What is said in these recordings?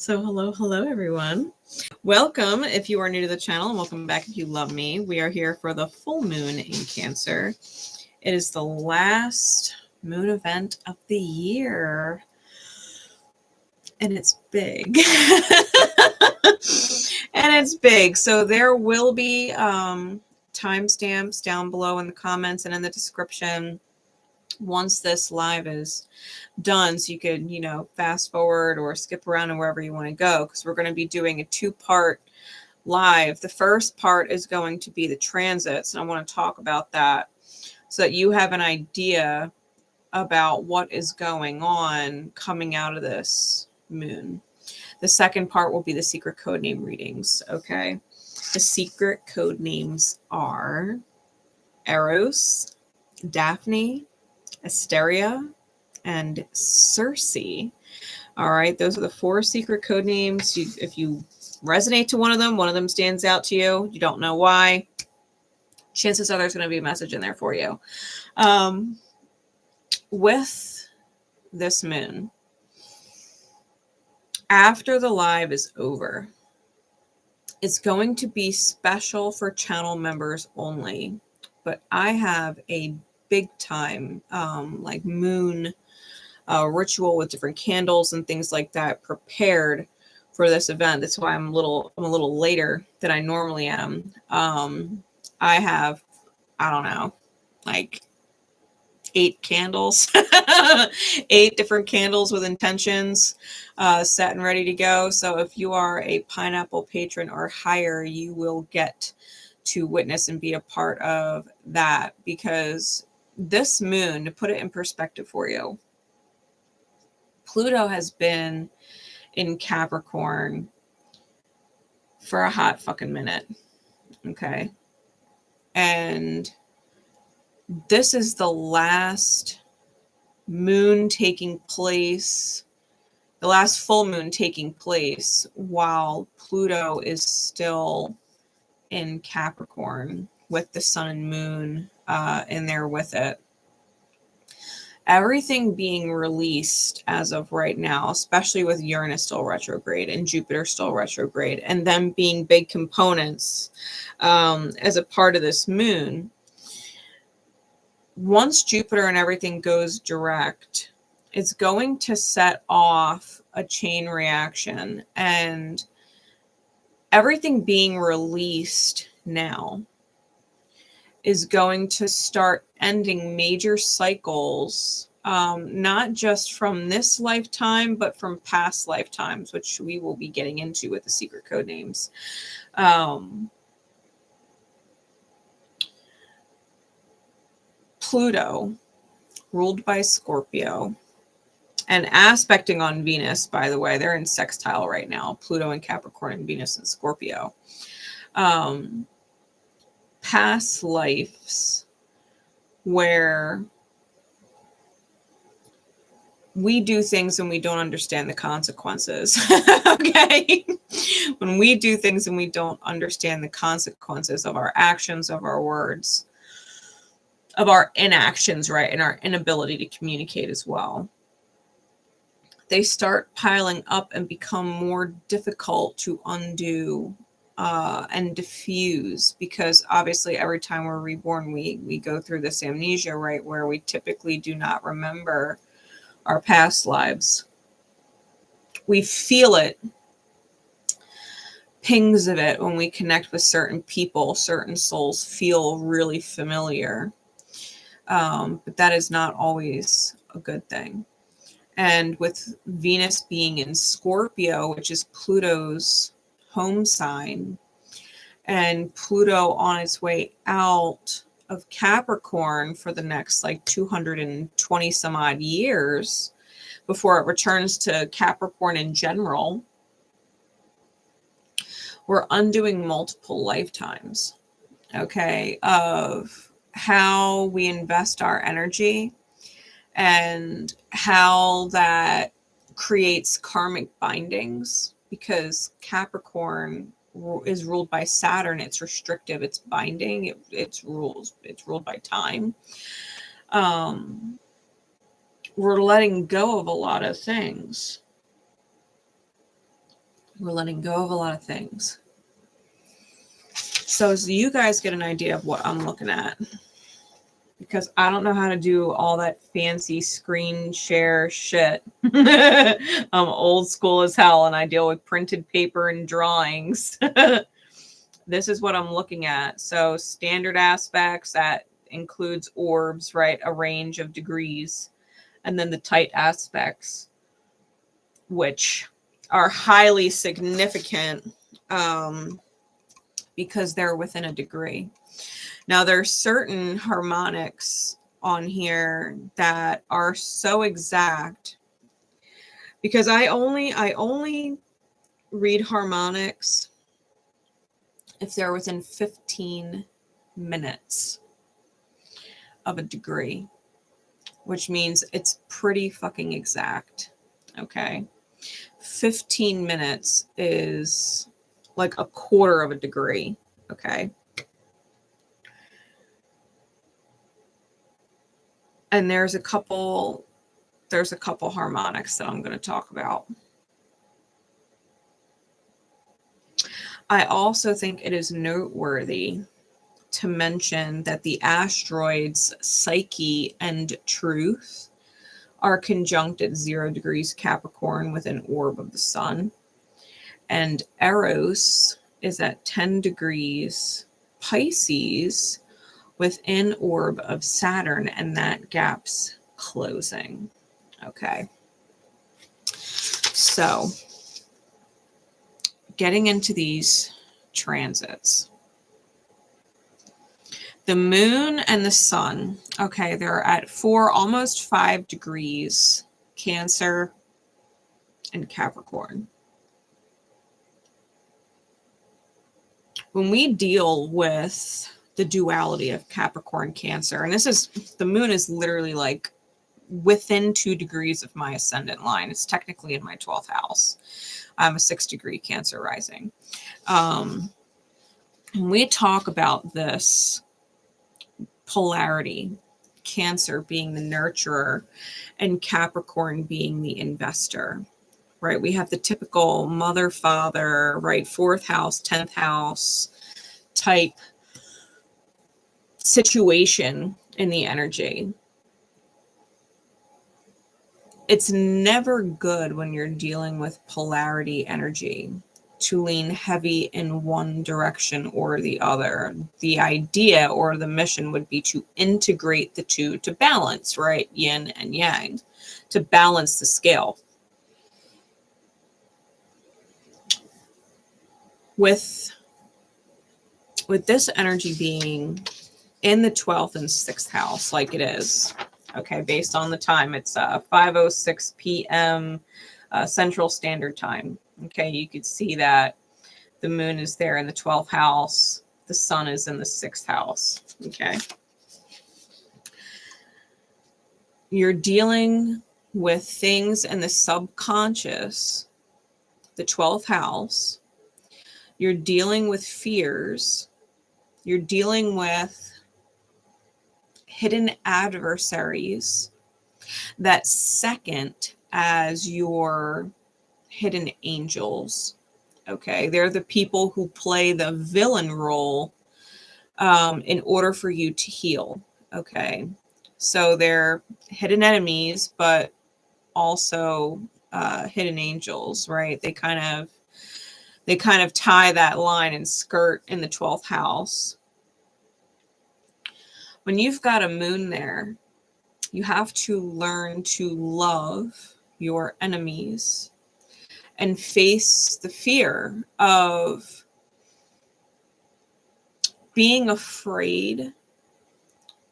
So hello everyone. Welcome if you are new to the channel, and welcome back if you love me. We are here for the full moon in Cancer. It is the last moon event of the year, and it's big. And it's big. So there will be timestamps down below in the comments and in the description once this live is done, so you could, fast forward or skip around and wherever you want to go, because we're going to be doing a two-part live. The first part is going to be the transits, and I want to talk about that so that you have an idea about what is going on coming out of this moon. The second part will be the secret code name readings. Okay, the secret code names are Eros, Daphne, Asteria, and Circe. All right, those are the 4 secret code names. If you resonate to one of them stands out to you, you don't know why, chances are there's going to be a message in there for you. With this moon, after the live is over, it's going to be special for channel members only, but I have a big time like moon ritual with different candles and things like that prepared for this event. That's why I'm a little later than I normally am. I have, I don't know, like 8 candles, 8 different candles with intentions set and ready to go. So if you are a pineapple patron or higher, you will get to witness and be a part of that, because this moon, to put it in perspective for you, Pluto has been in Capricorn for a hot fucking minute. Okay. And this is the last moon taking place, the last full moon taking place while Pluto is still in Capricorn, with the sun and moon in there with it. Everything being released as of right now, especially with Uranus still retrograde and Jupiter still retrograde, and them being big components as a part of this moon. Once Jupiter and everything goes direct, it's going to set off a chain reaction, and everything being released now is going to start ending major cycles, not just from this lifetime, but from past lifetimes, which we will be getting into with the secret code names. Pluto, ruled by Scorpio, and aspecting on Venus, by the way, they're in sextile right now, Pluto and Capricorn and Venus and Scorpio. Past lives where we do things and we don't understand the consequences. Okay. When we do things and we don't understand the consequences of our actions, of our words, of our inactions, right, and our inability to communicate as well, they start piling up and become more difficult to undo and diffuse, because obviously every time we're reborn, we go through this amnesia, right, where we typically do not remember our past lives. We feel it, pings of it, when we connect with certain people. Certain souls feel really familiar, but that is not always a good thing. And with Venus being in Scorpio, which is Pluto's home sign, and Pluto on its way out of Capricorn for the next like 220 some odd years before it returns to Capricorn in general, we're undoing multiple lifetimes, okay, of how we invest our energy and how that creates karmic bindings, because Capricorn is ruled by Saturn. It's restrictive, it's binding, it's ruled by time. We're letting go of a lot of things We're letting go of a lot of things. So you guys get an idea of what I'm looking at, because I don't know how to do all that fancy screen share shit. I'm old school as hell, and I deal with printed paper and drawings. This is what I'm looking at. So standard aspects, that includes orbs, right? A range of degrees. And then the tight aspects, which are highly significant because they're within a degree. Now, there's certain harmonics on here that are so exact, because I only read harmonics if they're within 15 minutes of a degree, which means it's pretty fucking exact. Okay. 15 minutes is like a quarter of a degree. Okay. And there's a couple harmonics that I'm going to talk about. I also think it is noteworthy to mention that the asteroids Psyche and Truth are conjunct at 0 degrees Capricorn with an orb of the sun. And Eros is at 10 degrees Pisces with an orb of Saturn, and that gap's closing. Okay. So, getting into these transits. The moon and the sun, okay, they're at 4, almost 5 degrees Cancer and Capricorn. When we deal with the duality of Capricorn Cancer, and this is, the moon is literally like within 2 degrees of my ascendant line. It's technically in my 12th house. I'm a 6-degree Cancer rising. When we talk about this polarity, Cancer being the nurturer and Capricorn being the investor, right? We have the typical mother, father, right? 4th house, 10th house type situation in the energy. It's never good when you're dealing with polarity energy to lean heavy in one direction or the other. The idea or the mission would be to integrate the two to balance, right? Yin and yang, to balance the scale. With this energy being in the 12th and 6th house, like it is, okay, based on the time, it's 5:06 p.m. Central Standard Time. Okay, you could see that the moon is there in the 12th house. The sun is in the 6th house. Okay. You're dealing with things in the subconscious, the 12th house. You're dealing with fears. You're dealing with hidden adversaries that second as your hidden angels. Okay, they're the people who play the villain role in order for you to heal. Okay, so they're hidden enemies, but also hidden angels, right? They kind of tie that line and skirt in the 12th house. When you've got a moon there, you have to learn to love your enemies and face the fear of being afraid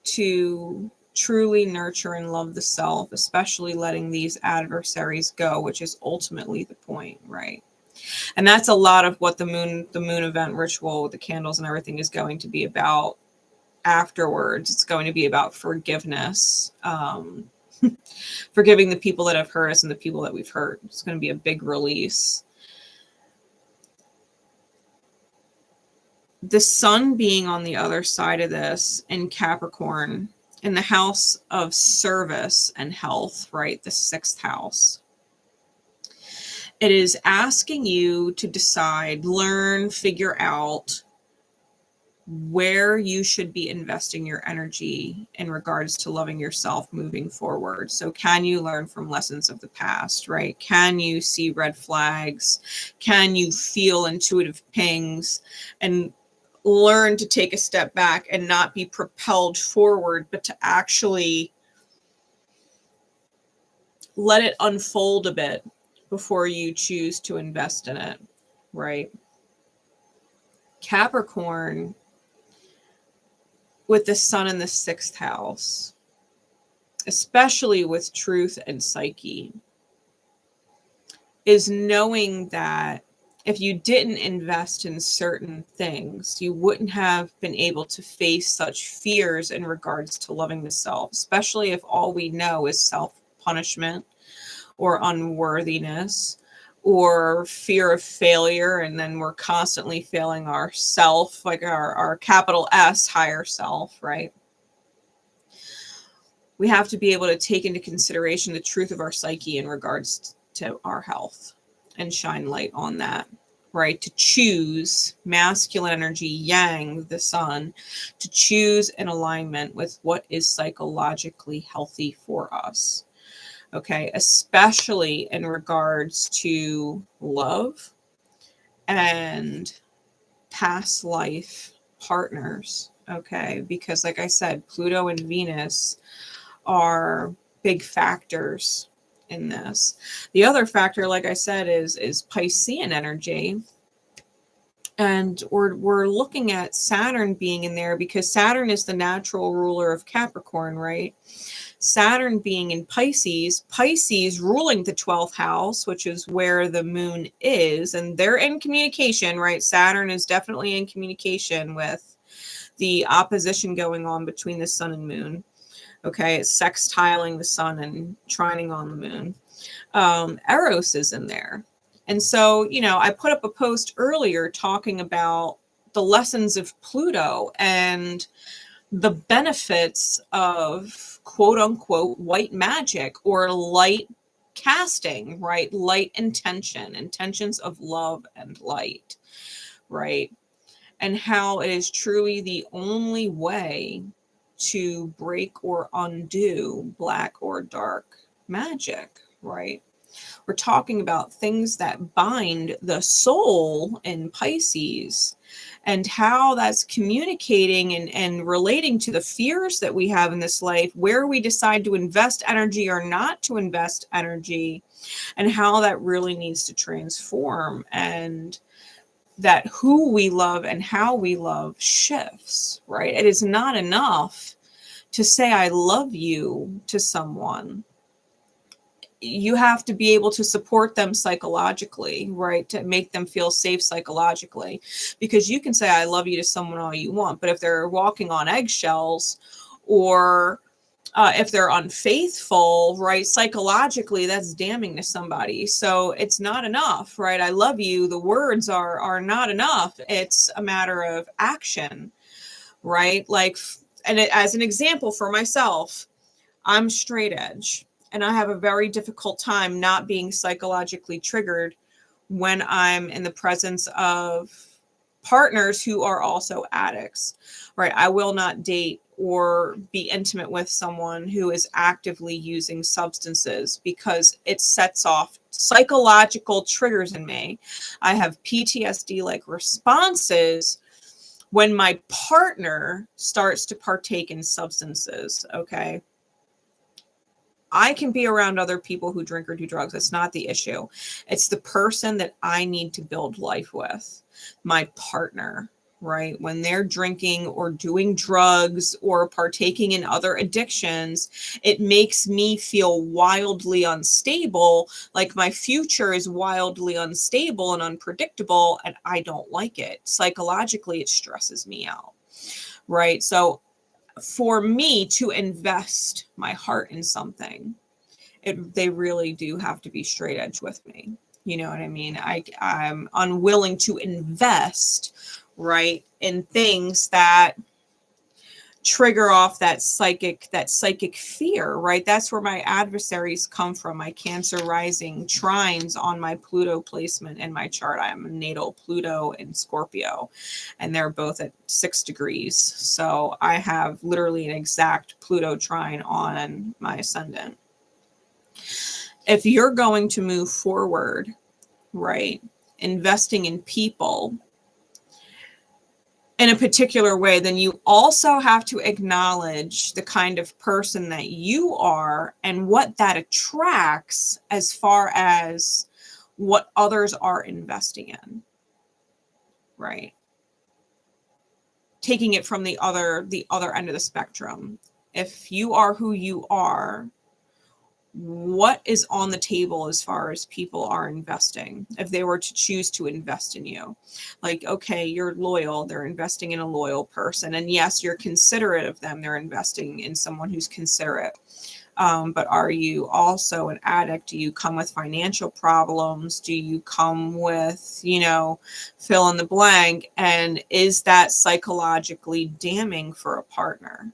to truly nurture and love the self, especially letting these adversaries go, which is ultimately the point, right? And that's a lot of what the moon event ritual with the candles and everything is going to be about. Afterwards, it's going to be about forgiveness, forgiving the people that have hurt us and the people that we've hurt. It's going to be a big release. The sun being on the other side of this in Capricorn, in the house of service and health, right? The 6th house. It is asking you to decide, learn, figure out where you should be investing your energy in regards to loving yourself moving forward. So can you learn from lessons of the past, right? Can you see red flags? Can you feel intuitive pings and learn to take a step back and not be propelled forward, but to actually let it unfold a bit before you choose to invest in it, right? Capricorn, with the sun in the 6th house, especially with truth and psyche, is knowing that if you didn't invest in certain things, you wouldn't have been able to face such fears in regards to loving the self, especially if all we know is self-punishment or unworthiness or fear of failure, and then we're constantly failing ourself, like our capital S higher self, right? We have to be able to take into consideration the truth of our psyche in regards to our health and shine light on that, right? To choose masculine energy, yang, the sun, to choose an alignment with what is psychologically healthy for us. Okay, especially in regards to love and past life partners. Okay, because like I said, Pluto and Venus are big factors in this. The other factor, like I said, is Piscean energy. And we're looking at Saturn being in there because Saturn is the natural ruler of Capricorn, right? Saturn being in Pisces, Pisces ruling the 12th house, which is where the moon is, and they're in communication, right? Saturn is definitely in communication with the opposition going on between the sun and moon. Okay, it's sextiling the sun and trining on the moon. Eros is in there. And so, you know, I put up a post earlier talking about the lessons of Pluto and the benefits of quote unquote white magic or light casting, right? Light intentions of love and light, right? And how it is truly the only way to break or undo black or dark magic, right? We're talking about things that bind the soul in Pisces and how that's communicating and relating to the fears that we have in this life, where we decide to invest energy or not to invest energy, and how that really needs to transform, and that who we love and how we love shifts, right? It is not enough to say I love you to someone. You have to be able to support them psychologically, right? To make them feel safe psychologically, because you can say I love you to someone all you want, but if they're walking on eggshells or if they're unfaithful, right, psychologically, that's damning to somebody. So it's not enough, right? I love you. The words are not enough. It's a matter of action, right? Like, and as an example for myself, I'm straight edge. And I have a very difficult time not being psychologically triggered when I'm in the presence of partners who are also addicts, right? I will not date or be intimate with someone who is actively using substances because it sets off psychological triggers in me. I have PTSD-like responses when my partner starts to partake in substances, okay? I can be around other people who drink or do drugs. That's not the issue. It's the person that I need to build life with, my partner, right? When they're drinking or doing drugs or partaking in other addictions, it makes me feel wildly unstable, like my future is wildly unstable and unpredictable, and I don't like it. Psychologically, it stresses me out, right? So for me to invest my heart in something, they really do have to be straight edge with me. You know what I mean? I'm unwilling to invest, right, in things that trigger off that psychic fear, right? That's where my adversaries come from. My Cancer rising trines on my Pluto placement in my chart. I am a natal Pluto in Scorpio, and they're both at 6 degrees. So I have literally an exact Pluto trine on my ascendant. If you're going to move forward, right, investing in people in a particular way, then you also have to acknowledge the kind of person that you are and what that attracts as far as what others are investing in, right? Taking it from the other end of the spectrum. If you are who you are, what is on the table as far as people are investing, if they were to choose to invest in you? Like, okay, you're loyal, they're investing in a loyal person, and yes, you're considerate of them, they're investing in someone who's considerate. But are you also an addict? Do you come with financial problems? Do you come with, you know, fill in the blank? And is that psychologically damning for a partner?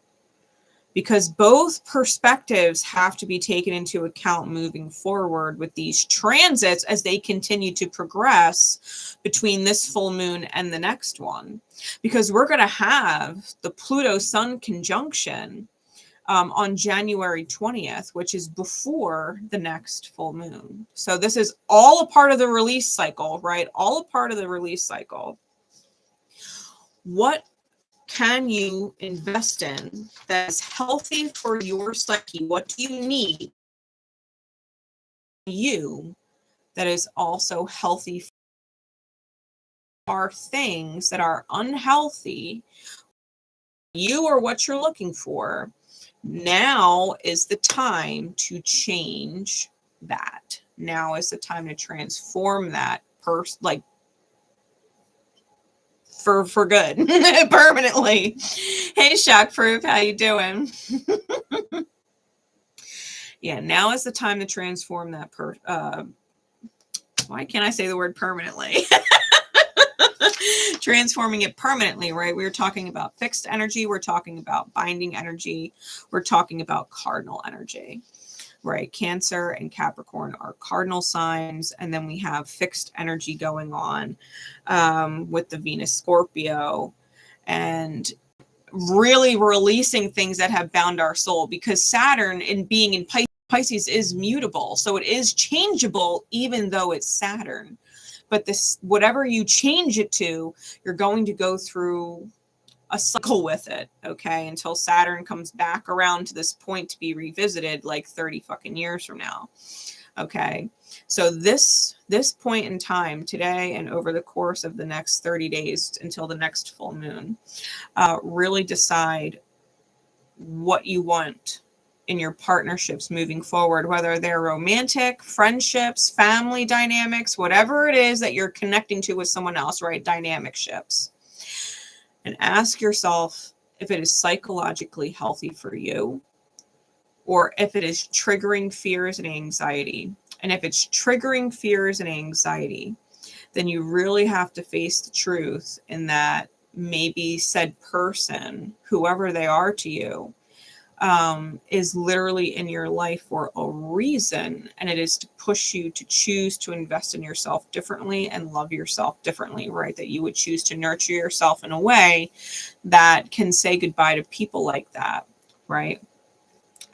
Because both perspectives have to be taken into account moving forward with these transits as they continue to progress between this full moon and the next one. Because we're going to have the Pluto-Sun conjunction on January 20th, which is before the next full moon. So this is all a part of the release cycle, right? All a part of the release cycle. What can you invest in that is healthy for your psyche? What do you need you that is also healthy? Are things that are unhealthy, you or what you're looking for, now is the time to change that. Now is the time to transform that like for good, permanently. Hey, Shock Proof, how you doing? Yeah, now is the time to transform that why can't I say the word permanently? Transforming it permanently, right? We're talking about fixed energy, we're talking about binding energy, we're talking about cardinal energy, right? Cancer and Capricorn are cardinal signs, and then we have fixed energy going on with the Venus Scorpio, and really releasing things that have bound our soul, because Saturn, in being in Pisces, is mutable, so it is changeable even though it's Saturn. But this, whatever you change it to, you're going to go through a cycle with it, okay, until Saturn comes back around to this point to be revisited like 30 fucking years from now. Okay, so this point in time, today and over the course of the next 30 days until the next full moon, really decide what you want in your partnerships moving forward, whether they're romantic, friendships, family dynamics, whatever it is that you're connecting to with someone else, right? Dynamic ships. And ask yourself if it is psychologically healthy for you, or if it is triggering fears and anxiety. And if it's triggering fears and anxiety, then you really have to face the truth in that maybe said person, whoever they are to you, is literally in your life for a reason, and it is to push you to choose to invest in yourself differently and love yourself differently, right? That you would choose to nurture yourself in a way that can say goodbye to people like that, right?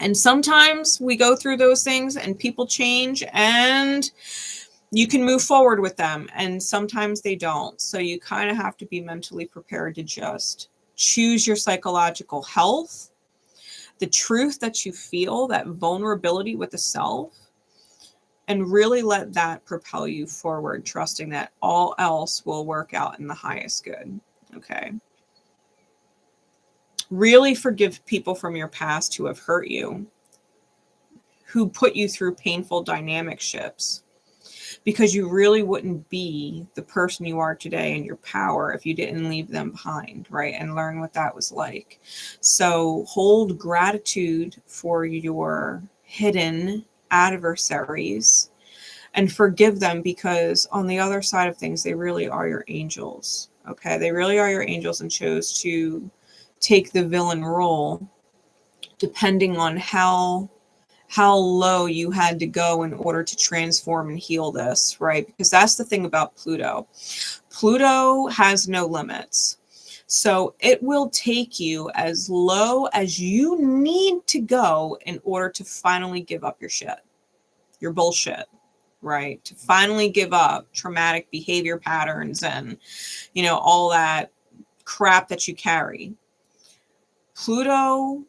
And sometimes we go through those things and people change and you can move forward with them, and sometimes they don't. So you kind of have to be mentally prepared to just choose your psychological health, the truth that you feel, that vulnerability with the self, and really let that propel you forward, trusting that all else will work out in the highest good. Okay. Really forgive people from your past who have hurt you, who put you through painful dynamic shifts, because you really wouldn't be the person you are today in your power if you didn't leave them behind, right? And learn what that was like. So hold gratitude for your hidden adversaries and forgive them, because on the other side of things, they really are your angels, okay? They really are your angels and chose to take the villain role, depending on how low you had to go in order to transform and heal this, right? Because that's the thing about Pluto. Pluto has no limits. So it will take you as low as you need to go in order to finally give up your shit, your bullshit, right? To finally give up traumatic behavior patterns and, you know, all that crap that you carry. Pluto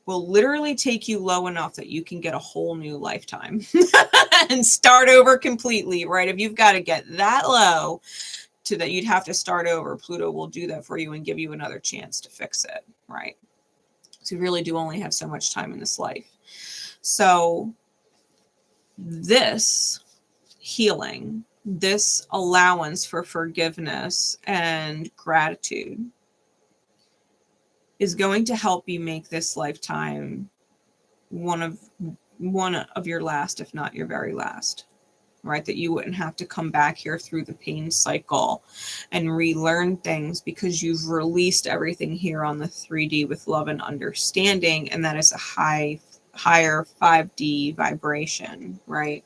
will literally take you low enough that you can get a whole new lifetime and start over completely, right? If you've got to get that low to that you'd have to start over, Pluto will do that for you and give you another chance to fix it, right? So you really do only have so much time in this life. So this healing, this allowance for forgiveness and gratitude is going to help you make this lifetime one of your last, if not your very last, right? That you wouldn't have to come back here through the pain cycle and relearn things because you've released everything here on the 3D with love and understanding. And that is a higher 5D vibration, right?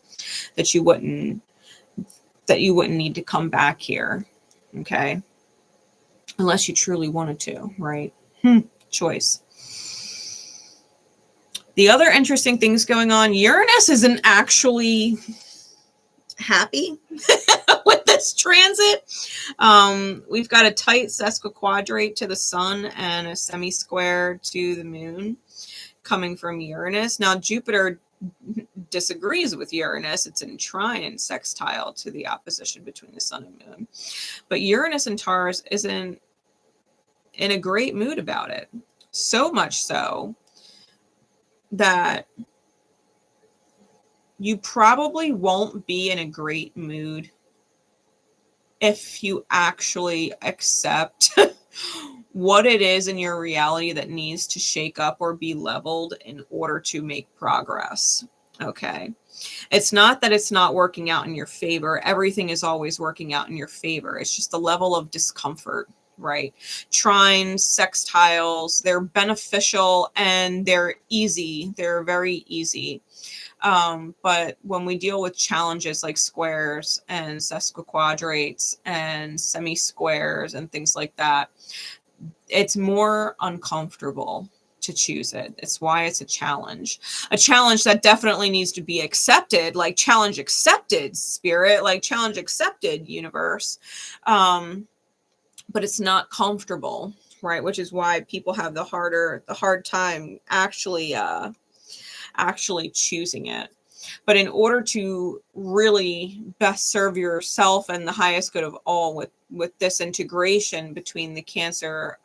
That you wouldn't need to come back here. Okay. Unless you truly wanted to, right? Choice. The other interesting things going on, Uranus isn't actually happy with this transit. We've got a tight sesquiquadrate to the sun and a semi-square to the moon coming from Uranus. Now, Jupiter disagrees with Uranus. It's in trine and sextile to the opposition between the sun and moon. But Uranus and Taurus isn't in a great mood about it. So much so that you probably won't be in a great mood if you actually accept what it is in your reality that needs to shake up or be leveled in order to make progress. Okay. It's not that it's not working out in your favor. Everything is always working out in your favor. It's just the level of discomfort, right? Trines, sextiles, they're beneficial and they're easy. They're very easy. But when we deal with challenges like squares and sesquiquadrates and semi-squares and things like that, it's more uncomfortable to choose it. It's why it's a challenge that definitely needs to be accepted, like challenge accepted, spirit, like challenge accepted, universe. But it's not comfortable, right? Which is why people have the hard time actually choosing it. But in order to really best serve yourself and the highest good of all with this integration between the Cancer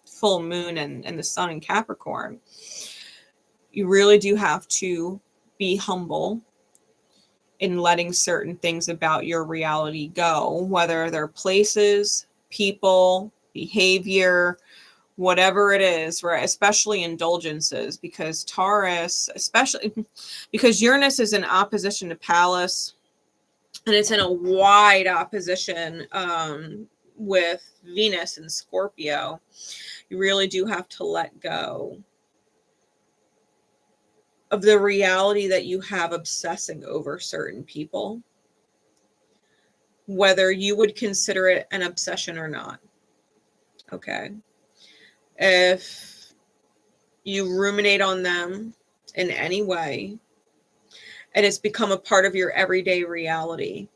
full moon and the sun in Capricorn, you really do have to be humble in letting certain things about your reality go, whether they're places, people, behavior, whatever it is, right? Especially indulgences, because Taurus, especially because Uranus is in opposition to Pallas, and it's in a wide opposition with Venus and Scorpio. You really do have to let go of the reality that you have obsessing over certain people, whether you would consider it an obsession or not. Okay. If you ruminate on them in any way, and it's become a part of your everyday reality,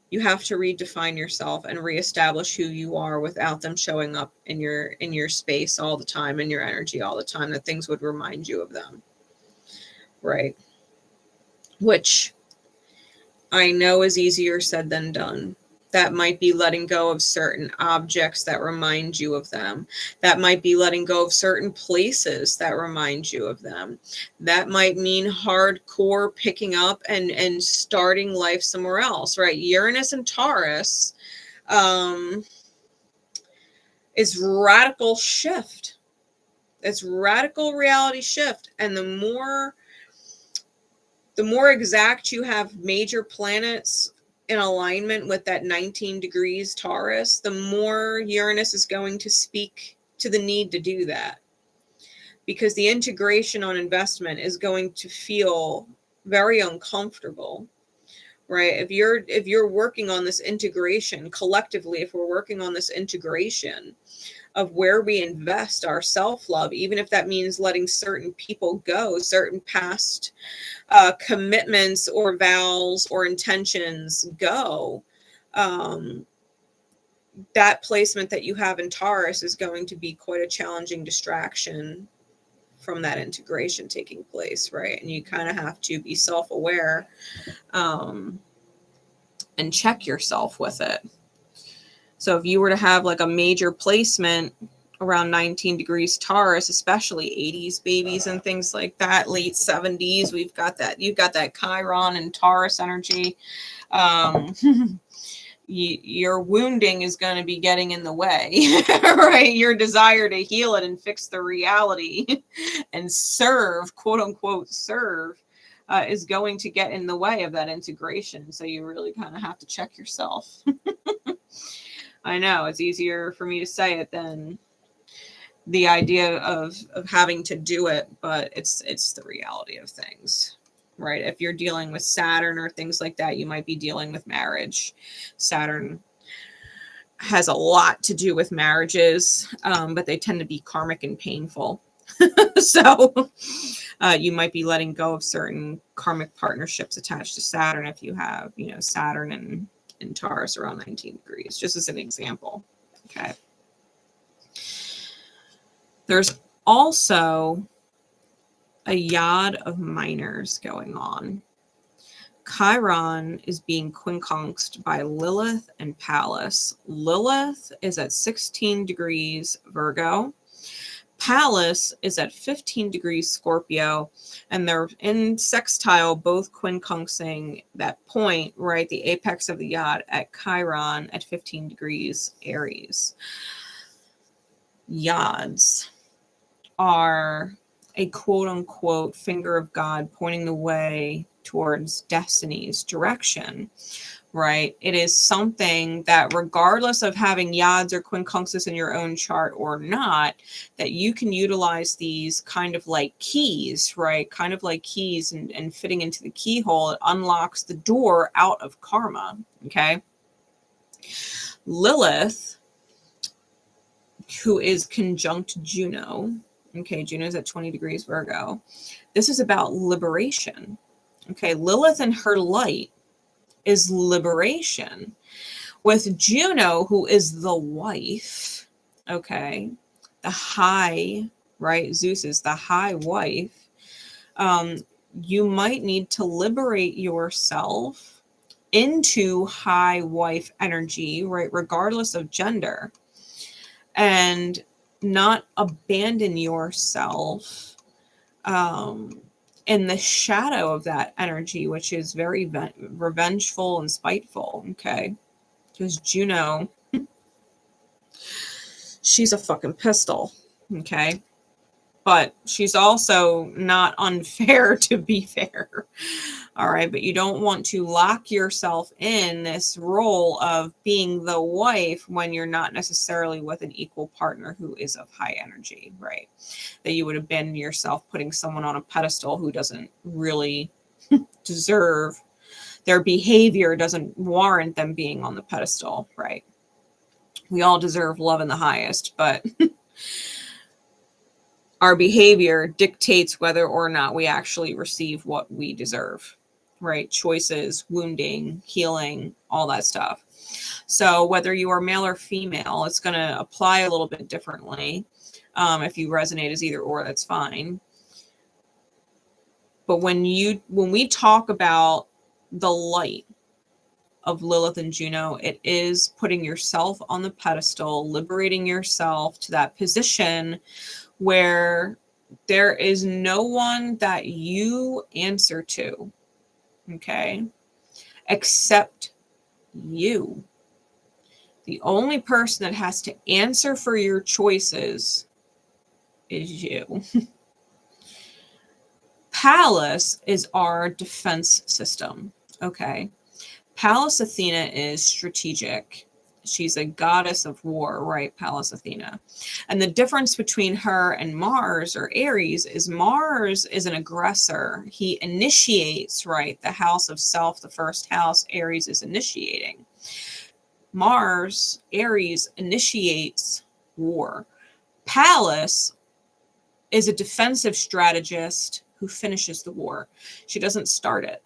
you have to redefine yourself and reestablish who you are without them showing up in your space all the time, in your energy all the time, that things would remind you of them. Right? Which I know is easier said than done. That might be letting go of certain objects that remind you of them. That might be letting go of certain places that remind you of them. That might mean hardcore picking up and starting life somewhere else, right? Uranus and Taurus is radical shift. It's radical reality shift. And the more exact you have major planets in alignment with that 19 degrees Taurus, the more Uranus is going to speak to the need to do that. Because the integration on investment is going to feel very uncomfortable, right? If you're working on this integration collectively, if we're working on this integration of where we invest our self-love, even if that means letting certain people go, certain past commitments or vows or intentions go, that placement that you have in Taurus is going to be quite a challenging distraction from that integration taking place, right? And you kind of have to be self-aware and check yourself with it. So if you were to have like a major placement around 19 degrees Taurus, especially 80s babies and things like that, late 70s, you've got that Chiron and Taurus energy. Your wounding is going to be getting in the way, right? Your desire to heal it and fix the reality and serve, quote unquote, serve, is going to get in the way of that integration. So you really kind of have to check yourself. I know it's easier for me to say it than the idea of having to do it, but it's the reality of things, right? If you're dealing with Saturn or things like that, you might be dealing with marriage. Saturn has a lot to do with marriages, but they tend to be karmic and painful. So you might be letting go of certain karmic partnerships attached to Saturn if you have, Saturn and Taurus around 19 degrees, just as an example. Okay. There's also a yod of minors going on. Chiron is being quincunxed by Lilith and Pallas. Lilith is at 16 degrees Virgo. Pallas is at 15 degrees Scorpio, and they're in sextile, both quincunxing that point, right, the apex of the yod at Chiron at 15 degrees Aries. Yods are a quote-unquote finger of God pointing the way towards destiny's direction, right? It is something that regardless of having yods or quincunxes in your own chart or not, that you can utilize these kind of like keys, right? Kind of like keys and fitting into the keyhole. It unlocks the door out of karma, okay? Lilith, who is conjunct Juno, okay, Juno's at 20 degrees Virgo. This is about liberation. Okay, Lilith and her light is liberation. With Juno, who is the wife, okay, the high, right? Zeus is the high wife. You might need to liberate yourself into high wife energy, right? Regardless of gender. And not abandon yourself in the shadow of that energy, which is very revengeful and spiteful, okay? Because Juno, she's a fucking pistol, okay? But she's also not unfair, to be fair. All right, but you don't want to lock yourself in this role of being the wife when you're not necessarily with an equal partner who is of high energy, right? That you would abandon yourself putting someone on a pedestal who doesn't really deserve, their behavior doesn't warrant them being on the pedestal, right? We all deserve love in the highest, but our behavior dictates whether or not we actually receive what we deserve, right? Choices, wounding, healing, all that stuff. So whether you are male or female, it's going to apply a little bit differently. If you resonate as either or, that's fine. But when we talk about the light of Lilith and Juno, it is putting yourself on the pedestal, liberating yourself to that position where there is no one that you answer to, okay, except you. The only person that has to answer for your choices is you. Pallas is our defense system, okay? Pallas Athena is strategic. She's a goddess of war, right? Pallas Athena. And the difference between her and Mars or Aries is Mars is an aggressor. He initiates, right? The house of self, the first house, Aries is initiating. Mars, Aries initiates war. Pallas is a defensive strategist who finishes the war. She doesn't start it,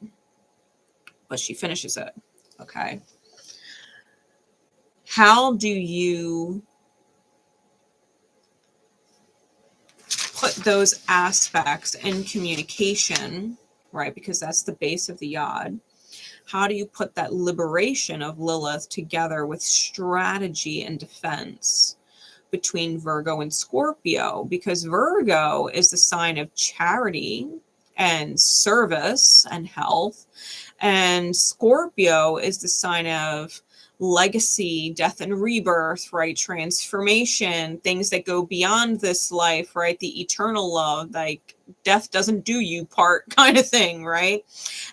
but she finishes it. Okay. How do you put those aspects in communication, right? Because that's the base of the yod. How do you put that liberation of Lilith together with strategy and defense between Virgo and Scorpio? Because Virgo is the sign of charity and service and health, and Scorpio is the sign of legacy, death and rebirth, right? Transformation, things that go beyond this life, right? The eternal love, like death doesn't do you part kind of thing, right?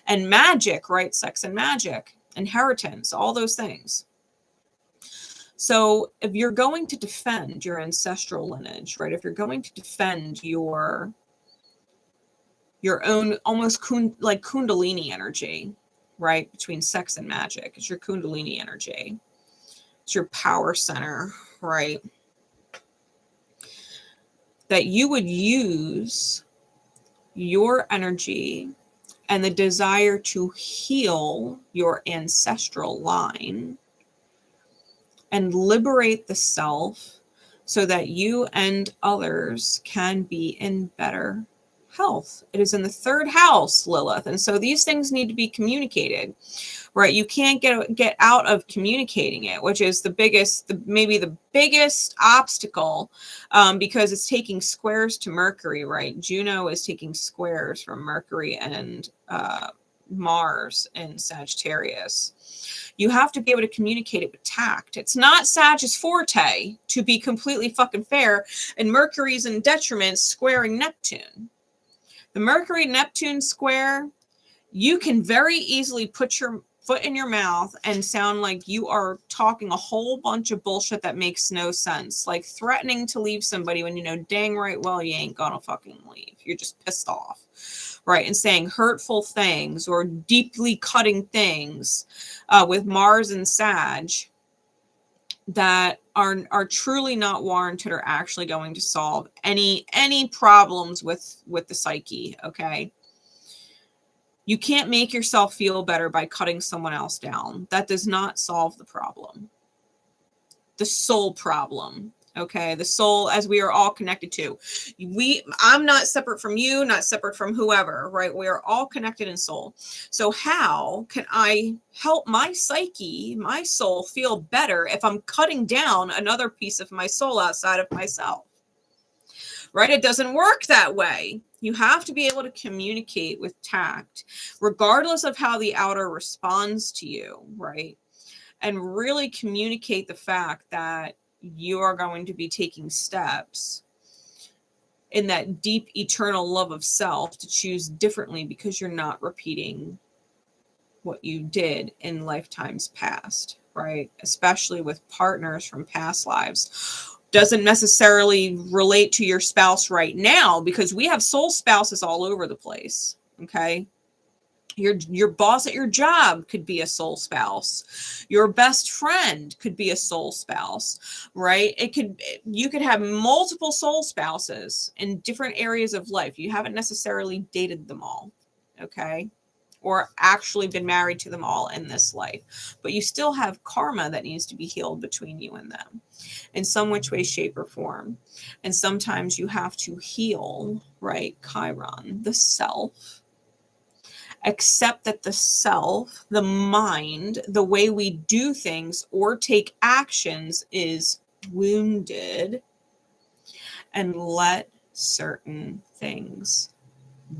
And magic, right? Sex and magic, inheritance, all those things. So if you're going to defend your ancestral lineage, right? If you're going to defend your own almost like Kundalini energy, right? Between sex and magic, it's your Kundalini energy. It's your power center, right? That you would use your energy and the desire to heal your ancestral line and liberate the self so that you and others can be in better health. It is in the third house, Lilith. And so these things need to be communicated, right? You can't get out of communicating it, which is maybe the biggest obstacle, because it's taking squares to Mercury, right? Juno is taking squares from Mercury and Mars in Sagittarius. You have to be able to communicate it with tact. It's not Sag's forte, to be completely fucking fair, and Mercury's in detriment squaring Neptune. The Mercury-Neptune square, you can very easily put your foot in your mouth and sound like you are talking a whole bunch of bullshit that makes no sense. Like threatening to leave somebody when you know dang right well you ain't gonna fucking leave. You're just pissed off, right? And saying hurtful things or deeply cutting things with Mars and Sag that are truly not warranted or actually going to solve any problems with the psyche, okay? You can't make yourself feel better by cutting someone else down. That does not solve the problem. The soul problem, okay? The soul, as we are all connected to. I'm not separate from you, not separate from whoever, right? We are all connected in soul. So how can I help my psyche, my soul feel better if I'm cutting down another piece of my soul outside of myself? Right? It doesn't work that way. You have to be able to communicate with tact, regardless of how the outer responds to you, right? And really communicate the fact that you are going to be taking steps in that deep eternal love of self to choose differently because you're not repeating what you did in lifetimes past, right? Especially with partners from past lives. Doesn't necessarily relate to your spouse right now, because we have soul spouses all over the place, okay? Your boss at your job could be a soul spouse. Your best friend could be a soul spouse, right? You could have multiple soul spouses in different areas of life. You haven't necessarily dated them all, okay? Or actually been married to them all in this life. But you still have karma that needs to be healed between you and them in some which way, shape, or form. And sometimes you have to heal, right? Chiron, the self. Accept that the self, the mind, the way we do things or take actions is wounded, and let certain things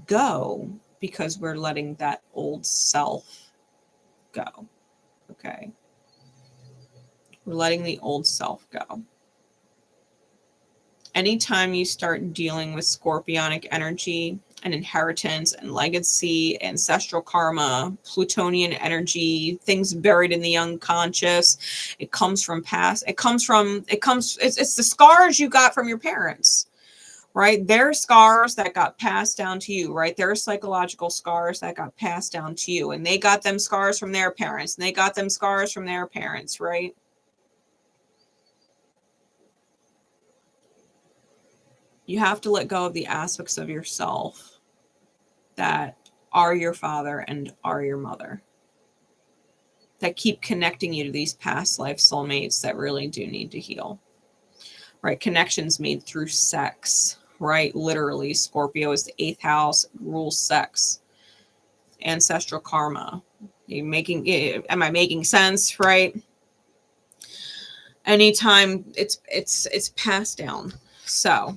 go because we're letting that old self go. Okay. We're letting the old self go. Anytime you start dealing with scorpionic energy, and inheritance and legacy, ancestral karma, Plutonian energy, things buried in the unconscious. It comes from past. It's the scars you got from your parents, right? They're scars that got passed down to you, right? They're psychological scars that got passed down to you, and they got them scars from their parents, and they got them scars from their parents, right? You have to let go of the aspects of yourself that are your father and are your mother, that keep connecting you to these past life soulmates that really do need to heal, right? Connections made through sex, right? Literally, Scorpio is the 8th house, rules sex, ancestral karma. Am I making sense, right? Anytime it's passed down. So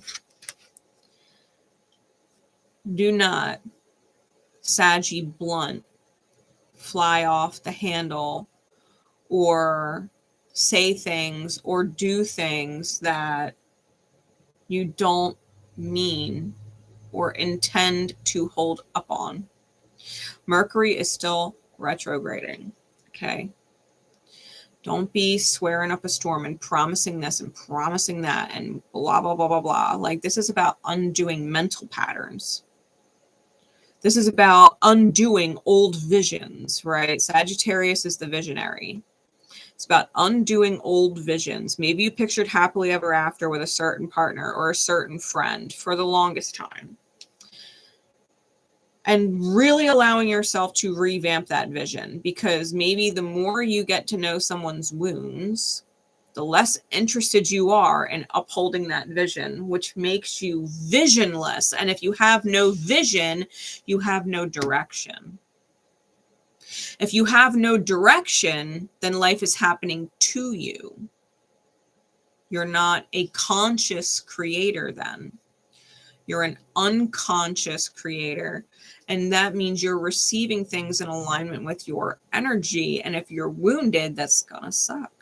do not saggy blunt fly off the handle or say things or do things that you don't mean or intend to hold up on. Mercury is still retrograding, okay? Don't be swearing up a storm and promising this and promising that and blah, blah, blah, blah, blah. Like, this is about undoing mental patterns. This is about undoing old visions, right? Sagittarius is the visionary. It's about undoing old visions. Maybe you pictured happily ever after with a certain partner or a certain friend for the longest time. And really allowing yourself to revamp that vision, because maybe the more you get to know someone's wounds, the less interested you are in upholding that vision, which makes you visionless. And if you have no vision, you have no direction. If you have no direction, then life is happening to you. You're not a conscious creator then. You're an unconscious creator. And that means you're receiving things in alignment with your energy. And if you're wounded, that's gonna suck.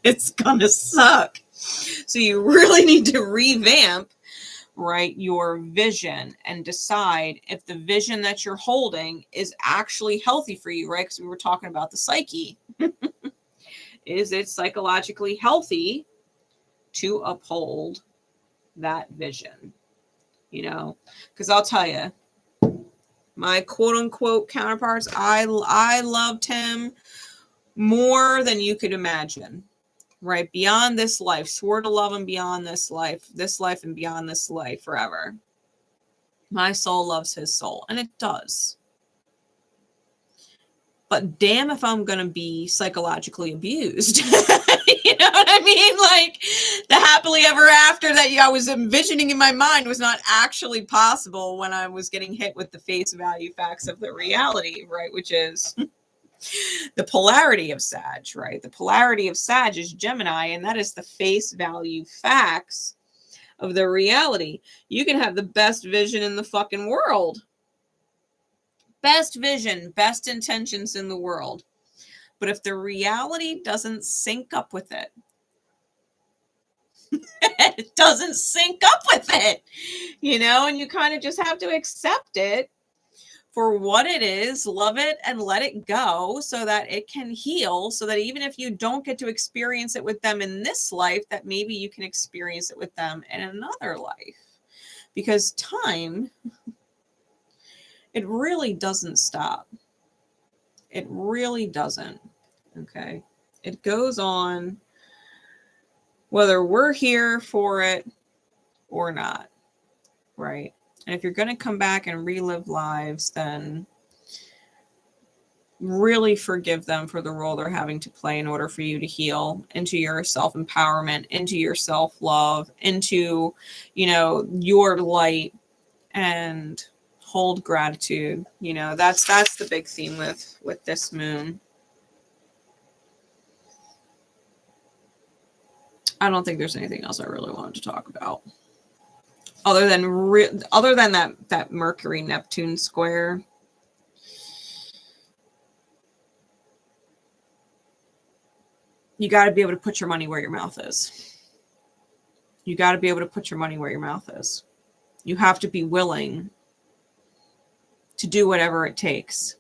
It's gonna suck. So you really need to revamp, right, your vision and decide if the vision that you're holding is actually healthy for you, right? Because we were talking about the psyche. Is it psychologically healthy to uphold that vision? You know, because I'll tell you, my quote unquote counterparts, I loved him more than you could imagine. Right? Beyond this life, swore to love him beyond this life and beyond this life forever. My soul loves his soul, and it does. But damn if I'm going to be psychologically abused. You know what I mean? Like, the happily ever after that I was envisioning in my mind was not actually possible when I was getting hit with the face value facts of the reality, right? Which is the polarity of Sag, right? The polarity of Sag is Gemini, and that is the face value facts of the reality. You can have the best vision in the fucking world. Best vision, best intentions in the world. But if the reality doesn't sync up with it, it doesn't sync up with it, you know, and you kind of just have to accept it for what it is, love it, and let it go so that it can heal, so that even if you don't get to experience it with them in this life, that maybe you can experience it with them in another life. Because time, it really doesn't stop. It really doesn't, okay? It goes on whether we're here for it or not, right? And if you're going to come back and relive lives, then really forgive them for the role they're having to play in order for you to heal into your self-empowerment, into your self-love, into, you know, your light, and hold gratitude. You know, that's the big theme with this moon. I don't think there's anything else I really wanted to talk about. Other than that Mercury Neptune square. You got to be able to put your money where your mouth is. You got to be able to put your money where your mouth is. You have to be willing to do whatever it takes.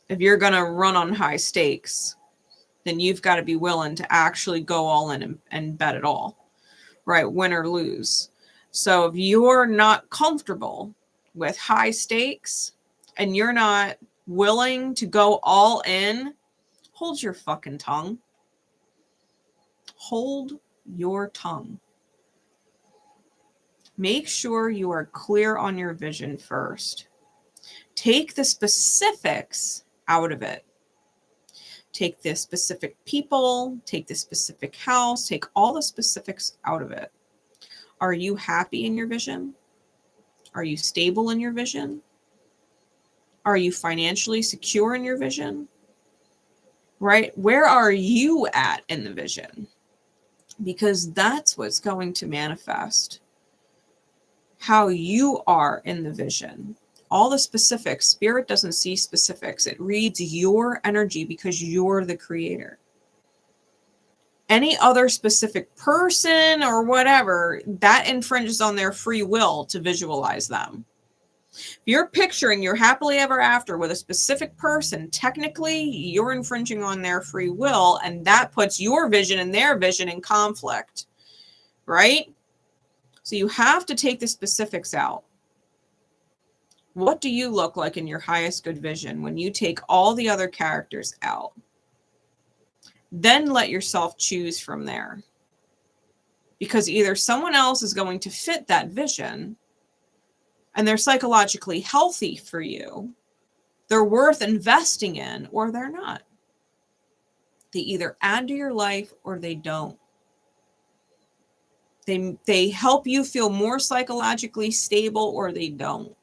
If you're going to run on high stakes, then you've got to be willing to actually go all in and bet it all, right? Win or lose. So if you're not comfortable with high stakes and you're not willing to go all in, hold your fucking tongue. Hold your tongue. Make sure you are clear on your vision first. Take the specifics out of it. Take the specific people, take the specific house, take all the specifics out of it. Are you happy in your vision? Are you stable in your vision? Are you financially secure in your vision? Right? Where are you at in the vision? Because that's what's going to manifest how you are in the vision. All the specifics, spirit doesn't see specifics. It reads your energy because you're the creator. Any other specific person or whatever, that infringes on their free will to visualize them. If you're picturing your happily ever after with a specific person, technically you're infringing on their free will, and that puts your vision and their vision in conflict, right? So you have to take the specifics out. What do you look like in your highest good vision when you take all the other characters out? Then let yourself choose from there. Because either someone else is going to fit that vision and they're psychologically healthy for you, they're worth investing in, or they're not. They either add to your life or they don't. They help you feel more psychologically stable or they don't.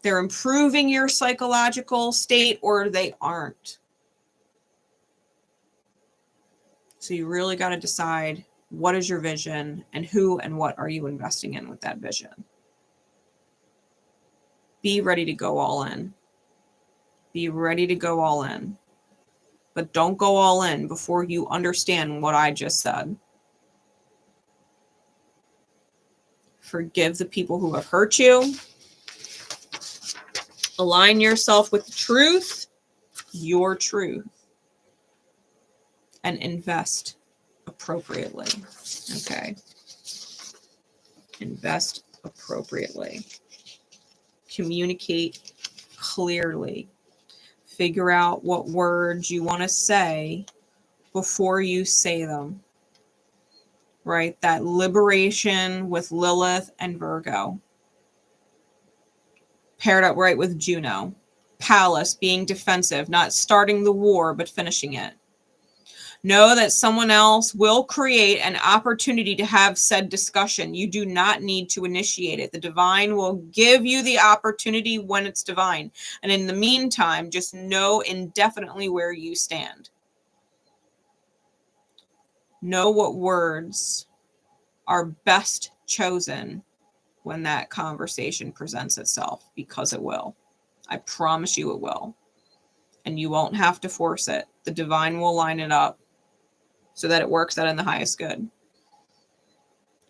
They're improving your psychological state or they aren't. So you really got to decide what is your vision and who and what are you investing in with that vision. Be ready to go all in. Be ready to go all in. But don't go all in before you understand what I just said. Forgive the people who have hurt you. Align yourself with the truth, your truth, and invest appropriately. Okay. Invest appropriately. Communicate clearly. Figure out what words you want to say before you say them. Right? That liberation with Lilith and Virgo. Paired up right with Juno. Palace, being defensive, not starting the war, but finishing it. Know that someone else will create an opportunity to have said discussion. You do not need to initiate it. The divine will give you the opportunity when it's divine. And in the meantime, just know indefinitely where you stand. Know what words are best chosen when that conversation presents itself, because it will. I promise you it will. And you won't have to force it. The divine will line it up so that it works out in the highest good.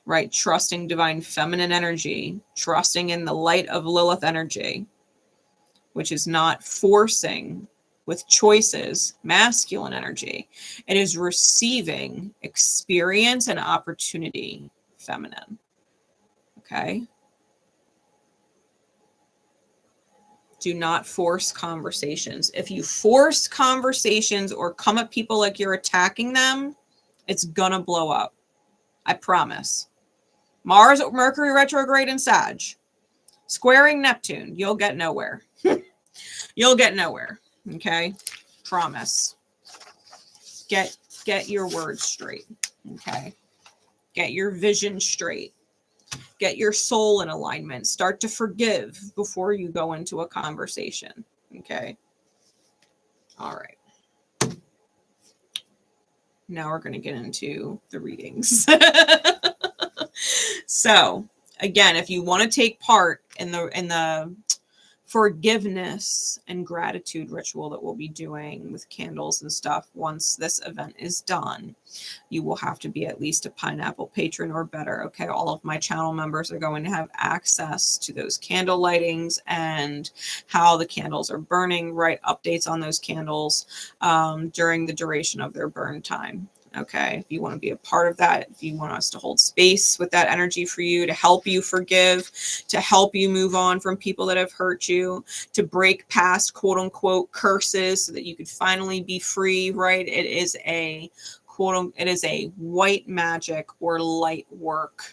Right? Trusting divine feminine energy, trusting in the light of Lilith energy, which is not forcing with choices, masculine energy. It is receiving experience and opportunity, feminine. Okay? Do not force conversations. If you force conversations or come at people like you're attacking them, it's gonna blow up. I promise. Mars, Mercury retrograde in Sag, squaring Neptune, you'll get nowhere. You'll get nowhere. Okay? Promise. Get your words straight. Okay? Get your vision straight. Get your soul in alignment. Start to forgive before you go into a conversation. Okay? All right. Now we're going to get into the readings. So, again, if you want to take part in the forgiveness and gratitude ritual that we'll be doing with candles and stuff once this event is done. You will have to be at least a pineapple patron or better. Okay, all of my channel members are going to have access to those candle lightings and how the candles are burning, right? Updates on those candles during the duration of their burn time. Okay, if you want to be a part of that, if you want us to hold space with that energy for you, to help you forgive, to help you move on from people that have hurt you, to break past quote unquote curses so that you could finally be free, right? It is a white magic or light work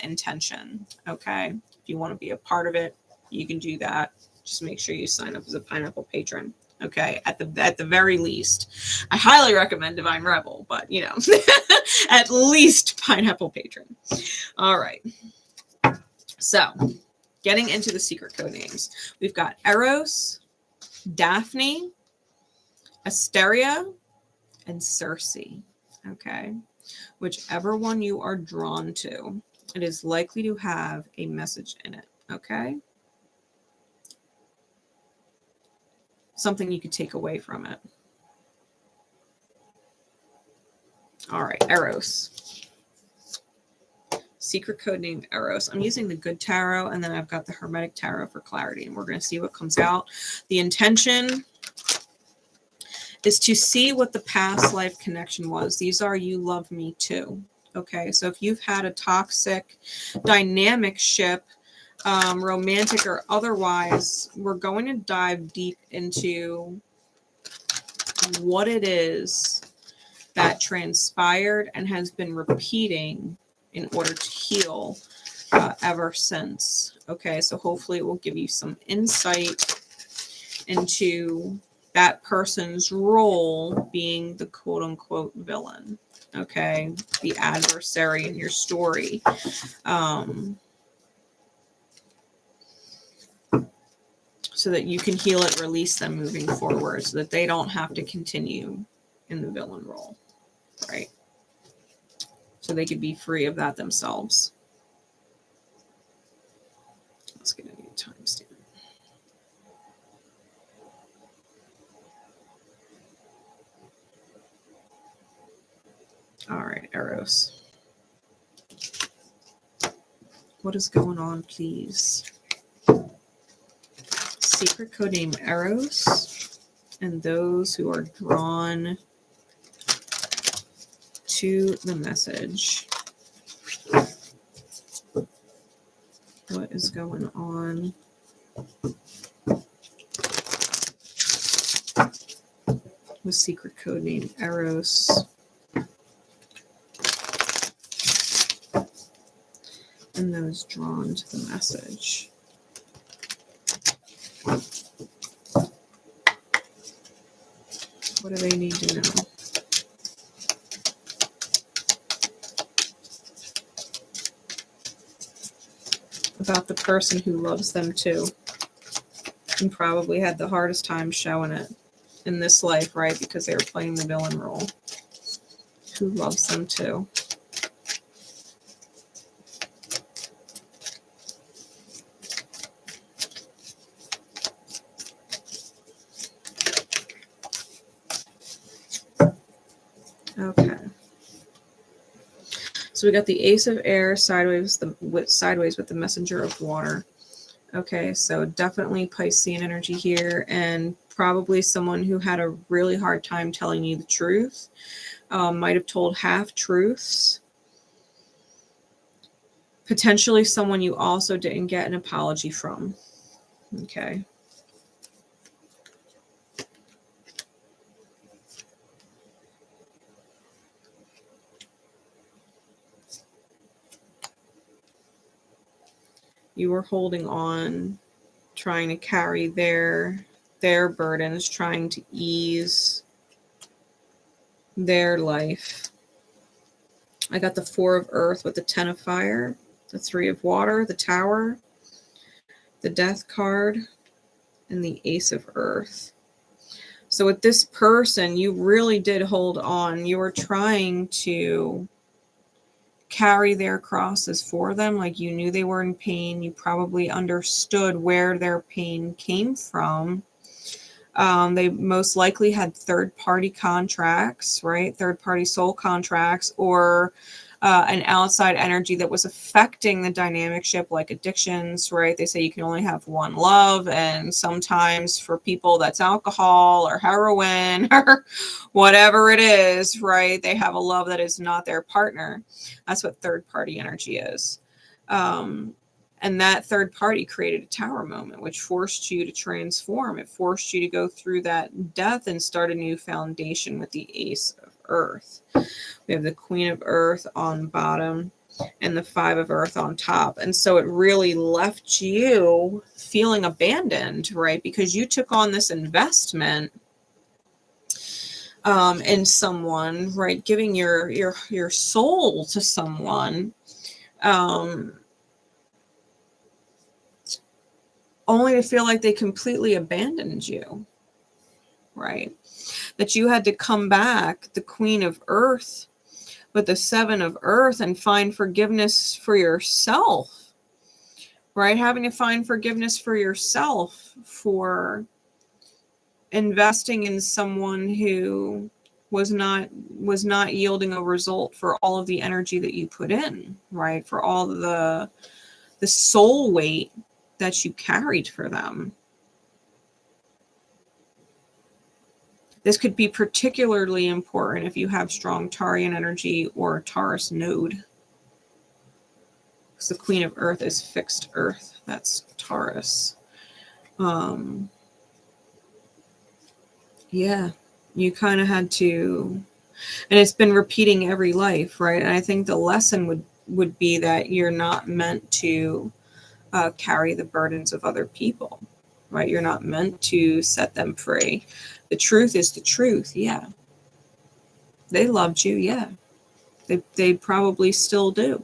intention. Okay, if you want to be a part of it, you can do that. Just make sure you sign up as a pineapple patron. Okay, at the very least, I highly recommend Divine Rebel, but you know, at least pineapple patron. All right. So, getting into the secret code names, we've got Eros, Daphne, Asteria, and Circe. Okay, whichever one you are drawn to, it is likely to have a message in it. Okay. Something you could take away from it. All right, Eros. Secret code name Eros. I'm using the Good Tarot, and then I've got the Hermetic Tarot for clarity, and we're going to see what comes out. The intention is to see what the past life connection was. These are you love me too. Okay, so if you've had a toxic dynamic ship, romantic or otherwise, we're going to dive deep into what it is that transpired and has been repeating in order to heal ever since. Okay, so hopefully it will give you some insight into that person's role being the quote unquote villain. Okay, the adversary in your story. So that you can heal it, release them moving forward, so that they don't have to continue in the villain role, right? So they could be free of that themselves. Let's get a new timestamp. All right, Eros. What is going on, please? Secret code name Eros, and those who are drawn to the message. What is going on? With secret code name Eros. And those drawn to the message. What do they need to know? About the person who loves them too. And probably had the hardest time showing it in this life, right? Because they were playing the villain role. Who loves them too. Okay. So we got the Ace of Air sideways, sideways with the Messenger of Water. Okay, so definitely Piscean energy here, and probably someone who had a really hard time telling you the truth. Might have told half-truths. Potentially someone you also didn't get an apology from. Okay. You were holding on, trying to carry their burdens, trying to ease their life. I got the Four of Earth with the Ten of Fire, the Three of Water, the Tower, the Death card, and the Ace of Earth. So with this person, you really did hold on. You were trying to carry their crosses for them. Like you knew they were in pain. You probably understood where their pain came from. They most likely had third-party contracts, right? Third-party soul contracts, or an outside energy that was affecting the dynamic ship, like addictions, right? They say you can only have one love, and sometimes for people that's alcohol or heroin or whatever it is, right? They have a love that is not their partner. That's what third-party energy is. And that third party created a tower moment, which forced you to transform. It forced you to go through that death and start a new foundation with the Ace of Earth. We have the Queen of Earth on bottom and the Five of Earth on top. And so it really left you feeling abandoned, right? Because you took on this investment in someone, right? Giving your soul to someone. Only to feel like they completely abandoned you, right? That you had to come back, the Queen of Earth, with the Seven of Earth, and find forgiveness for yourself, right? Having to find forgiveness for yourself for investing in someone who was not yielding a result for all of the energy that you put in, right? For all the soul weight that you carried for them. This could be particularly important if you have strong Taurian energy or Taurus node. Because the Queen of Earth is fixed Earth. That's Taurus. Yeah, you kind of had to, and it's been repeating every life, right? And I think the lesson would be that you're not meant to carry the burdens of other people, right? You're not meant to set them free. The truth is the truth. Yeah. They loved you. Yeah. They probably still do.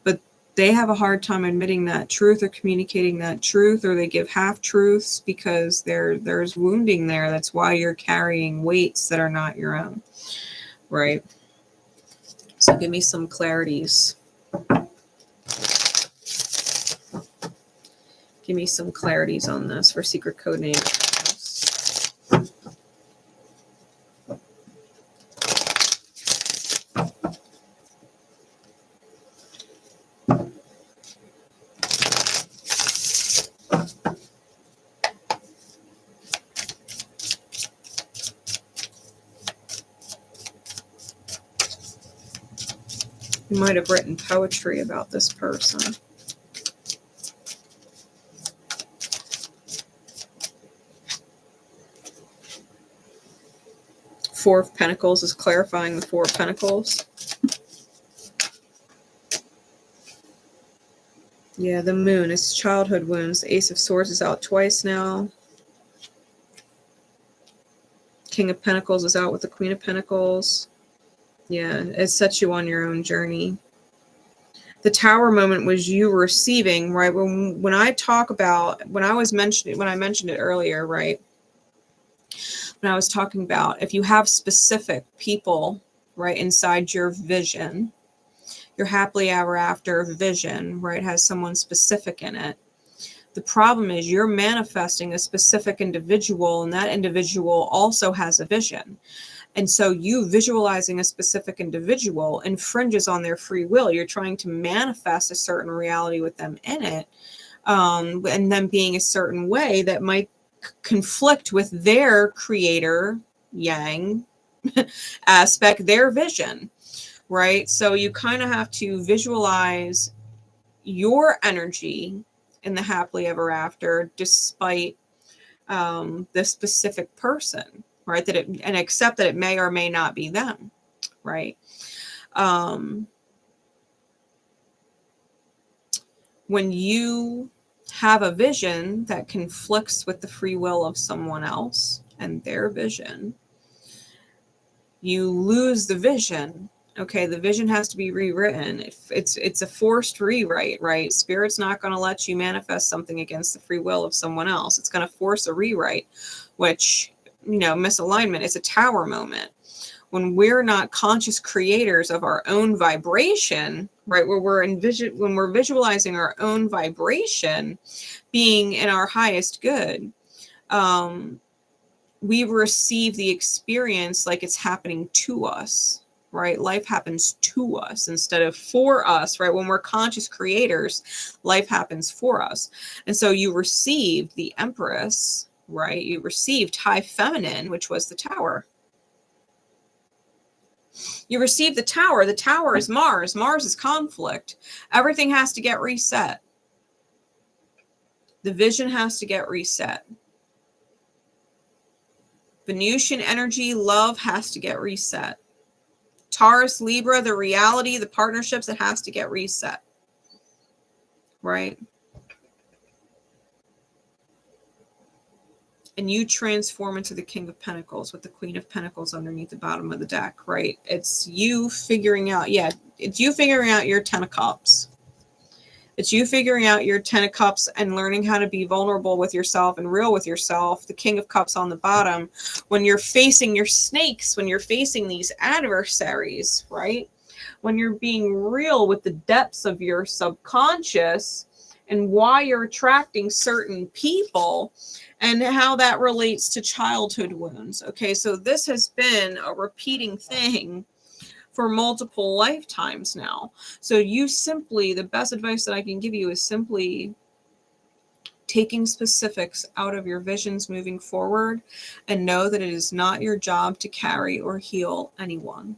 But they have a hard time admitting that truth or communicating that truth, or they give half truths because there's wounding there. That's why you're carrying weights that are not your own, right? So give me some clarities. Give me some clarities on this for secret code name. You might have written poetry about this person. Four of Pentacles is clarifying the Four of Pentacles. Yeah, the Moon is childhood wounds. The Ace of Swords is out twice now. King of Pentacles is out with the Queen of Pentacles. Yeah, it sets you on your own journey. The Tower moment was you receiving, right? When I talk about, when I mentioned it earlier, right? When I was talking about if you have specific people, right, inside your vision, your happily ever after vision, right, has someone specific in it. The problem is you're manifesting a specific individual, and that individual also has a vision. And so you visualizing a specific individual infringes on their free will. You're trying to manifest a certain reality with them in it, and them being a certain way that might conflict with their creator, yang, aspect, their vision, right? So you kind of have to visualize your energy in the happily ever after, despite the specific person, right? And accept that it may or may not be them, right? When you have a vision that conflicts with the free will of someone else and their vision, you lose the vision. Okay, the vision has to be rewritten. It's a forced rewrite, right? Spirit's not going to let you manifest something against the free will of someone else. It's going to force a rewrite, which, misalignment is a Tower moment. when we're not conscious creators of our own vibration, right, when we're visualizing our own vibration being in our highest good, we receive the experience like it's happening to us, right? Life happens to us instead of for us, right? When we're conscious creators, life happens for us. And so you received the Empress, right? You received High Feminine, which was the Tower. You received the Tower. The Tower is Mars. Mars is conflict. Everything has to get reset. The vision has to get reset. Venusian energy, love has to get reset. Taurus, Libra, the reality, the partnerships, it has to get reset. Right? And you transform into the King of Pentacles with the Queen of Pentacles underneath the bottom of the deck, right? It's you figuring out, it's you figuring out your 10 of Cups. It's you figuring out your 10 of Cups and learning how to be vulnerable with yourself and real with yourself. The King of Cups on the bottom. When you're facing your snakes, when you're facing these adversaries, right? When you're being real with the depths of your subconscious and why you're attracting certain people and how that relates to childhood wounds. Okay, so this has been a repeating thing for multiple lifetimes now. So you simply, the best advice that I can give you is simply taking specifics out of your visions moving forward and know that it is not your job to carry or heal anyone.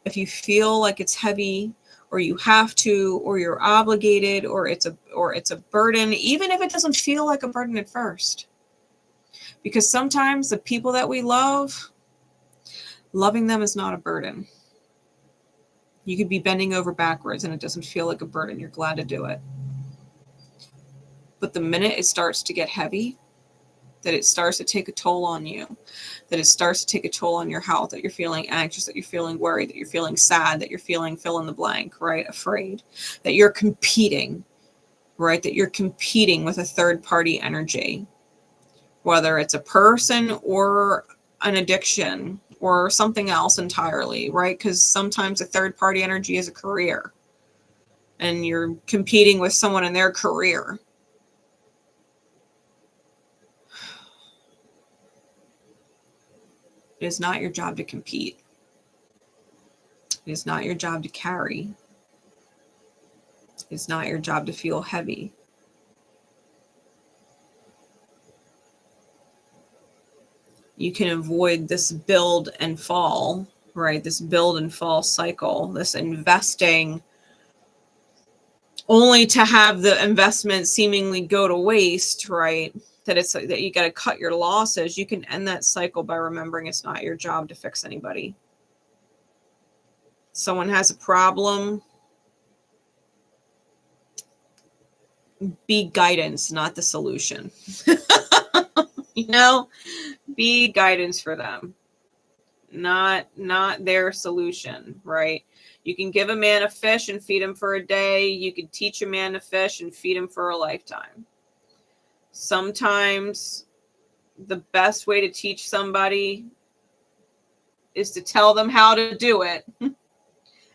If you feel like it's heavy or you have to, or you're obligated, or it's a burden, even if it doesn't feel like a burden at first. Because sometimes the people that we love, loving them is not a burden. You could be bending over backwards and it doesn't feel like a burden. You're glad to do it. But the minute it starts to get heavy, that it starts to take a toll on you, that it starts to take a toll on your health, that you're feeling anxious, that you're feeling worried, that you're feeling sad, that you're feeling fill in the blank, right? Afraid, that you're competing, right? That you're competing with a third party energy, whether it's a person or an addiction or something else entirely, right? Because sometimes a third party energy is a career and you're competing with someone in their career. It is not your job to compete. It is not your job to carry. It's not your job to feel heavy. You can avoid this build and fall, right? This build and fall cycle, this investing only to have the investment seemingly go to waste, right? That you got to cut your losses. You can end that cycle by remembering it's not your job to fix anybody. Someone has a problem. Be guidance, not the solution. You know, be guidance for them, not their solution, right? You can give a man a fish and feed him for a day. You can teach a man to fish and feed him for a lifetime. Sometimes the best way to teach somebody is to tell them how to do it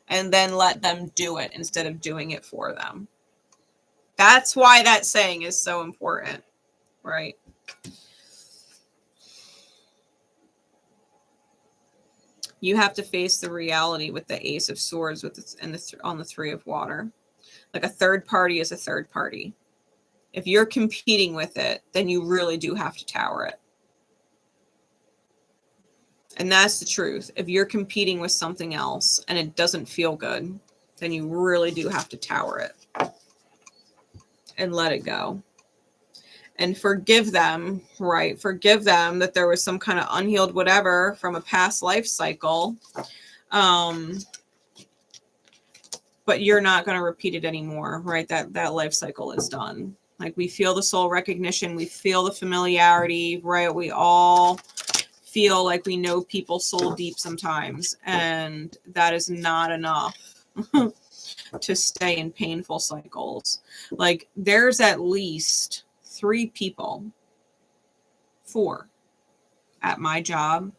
and then let them do it instead of doing it for them. That's why that saying is so important, right? You have to face the reality with the Ace of Swords on the Three of Water. Like a third party is a third party. If you're competing with it, then you really do have to tower it. And that's the truth. If you're competing with something else and it doesn't feel good, then you really do have to tower it and let it go. And forgive them, right? Forgive them that there was some kind of unhealed whatever from a past life cycle. But you're not going to repeat it anymore, right? That life cycle is done. Like we feel the soul recognition. We feel the familiarity, right? We all feel like we know people soul deep sometimes. And that is not enough to stay in painful cycles. Like there's at least 4 at my job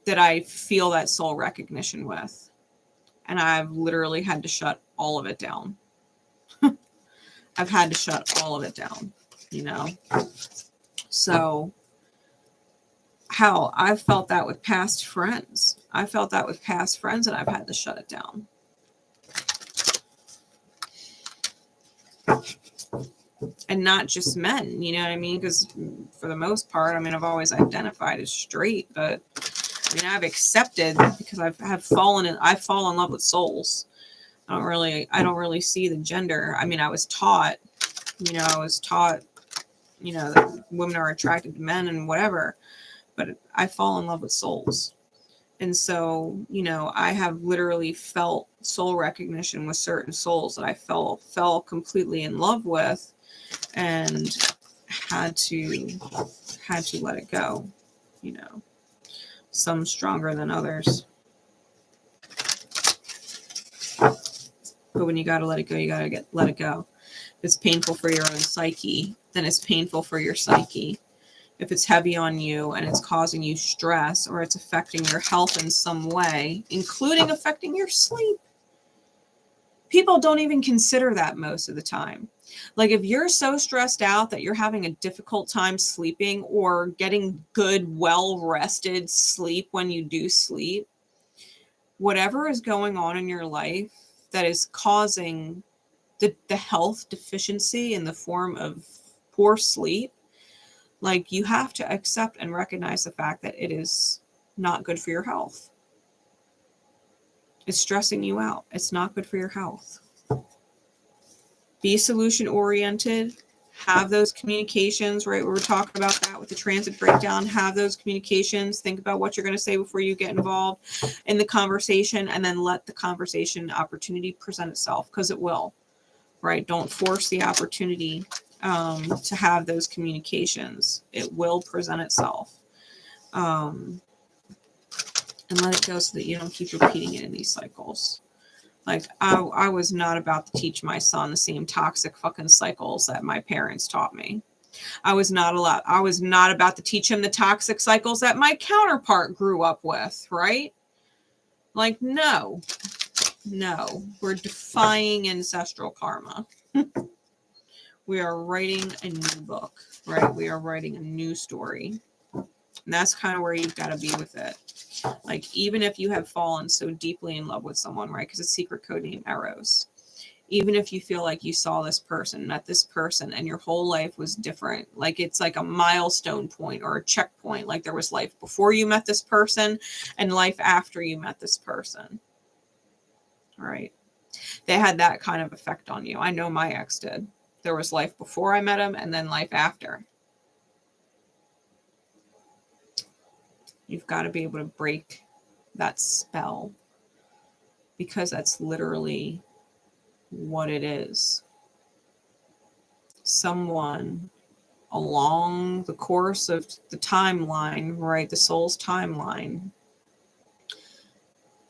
that I feel that soul recognition with. And I've literally had to shut all of it down. I've had to shut all of it down, you know? So, hell, I've felt that with past friends. I felt that with past friends, and I've had to shut it down. And not just men, you know what I mean? Because for the most part, I mean, I've always identified as straight, but I mean, I've accepted because I've fallen in love with souls. I don't really see the gender. I mean, I was taught, you know, that women are attracted to men and whatever, but I fall in love with souls. And so, you know, I have literally felt soul recognition with certain souls that I fell completely in love with, and had to let it go, you know. Some stronger than others. But when you got to let it go, you got to let it go. If it's painful for your own psyche, then it's painful for your psyche. If it's heavy on you and it's causing you stress, or it's affecting your health in some way, including affecting your sleep. People don't even consider that most of the time. Like, if you're so stressed out that you're having a difficult time sleeping or getting good, well-rested sleep when you do sleep, whatever is going on in your life that is causing the health deficiency in the form of poor sleep, like, you have to accept and recognize the fact that it is not good for your health. It's stressing you out. It's not good for your health. Be solution oriented. Have those communications, right? We were talking about that with the transit breakdown. Have those communications. Think about what you're going to say before you get involved in the conversation, and then let the conversation opportunity present itself, because it will, right? Don't force the opportunity to have those communications. It will present itself. And let it go so that you don't keep repeating it in these cycles. Like, I was not about to teach my son the same toxic fucking cycles that my parents taught me. I was not about to teach him the toxic cycles that my counterpart grew up with, right? Like, no. We're defying ancestral karma. We are writing a new book, right? We are writing a new story. And that's kind of where you've got to be with it. Like, even if you have fallen so deeply in love with someone, right? Because it's secret code name Eros. Even if you feel like you saw this person, met this person, and your whole life was different, like, it's like a milestone point or a checkpoint. Like, there was life before you met this person and life after you met this person. All right. They had that kind of effect on you. I know my ex did. There was life before I met him and then life after. You've got to be able to break that spell, because that's literally what it is. Someone along the course of the timeline, right, the soul's timeline,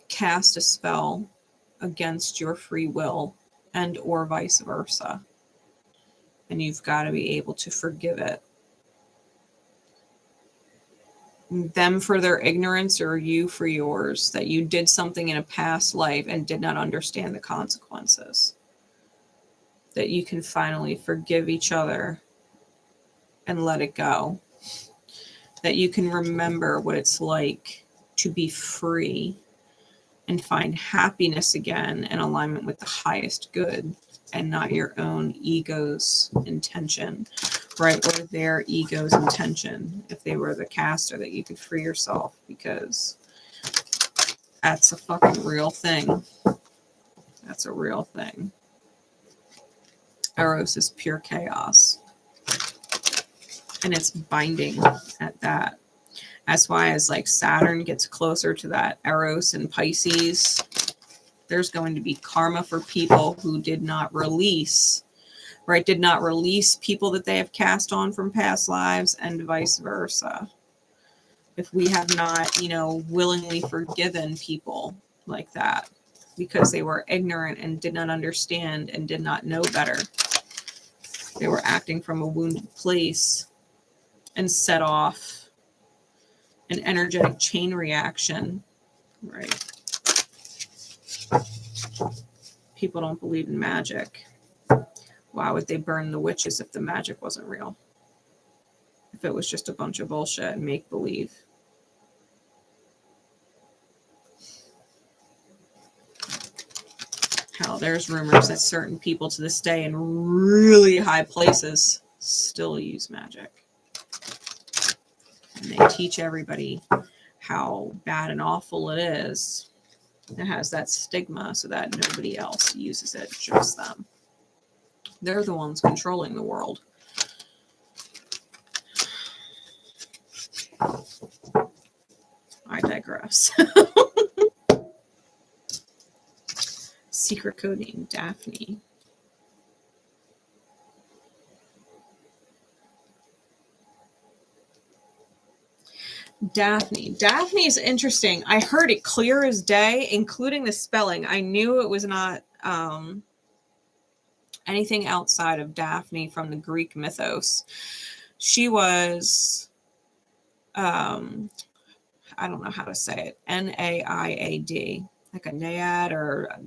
cast a spell against your free will, and or vice versa. And you've got to be able to forgive it. Them for their ignorance, or you for yours, that you did something in a past life and did not understand the consequences. That you can finally forgive each other and let it go. That you can remember what it's like to be free and find happiness again in alignment with the highest good, and not your own ego's intention, right? Or their ego's intention, if they were the caster, that you could free yourself, because that's a fucking real thing. That's a real thing. Eros is pure chaos. And it's binding at that. That's why, as like Saturn gets closer to that Eros and Pisces, there's going to be karma for people who did not release, right? Did not release people that they have cast on from past lives, and vice versa. If we have not, willingly forgiven people like that because they were ignorant and did not understand and did not know better, they were acting from a wounded place and set off an energetic chain reaction, right? People don't believe in magic. Why would they burn the witches if the magic wasn't real? If it was just a bunch of bullshit and make-believe. Hell, there's rumors that certain people to this day in really high places still use magic. And they teach everybody how bad and awful it is. It has that stigma so that nobody else uses it, just them. They're the ones controlling the world. I digress. Secret code name, Daphne. Daphne. Daphne is interesting. I heard it clear as day, including the spelling. I knew it was not anything outside of Daphne from the Greek mythos. She was, I don't know how to say it, N-A-I-A-D, like a naiad or a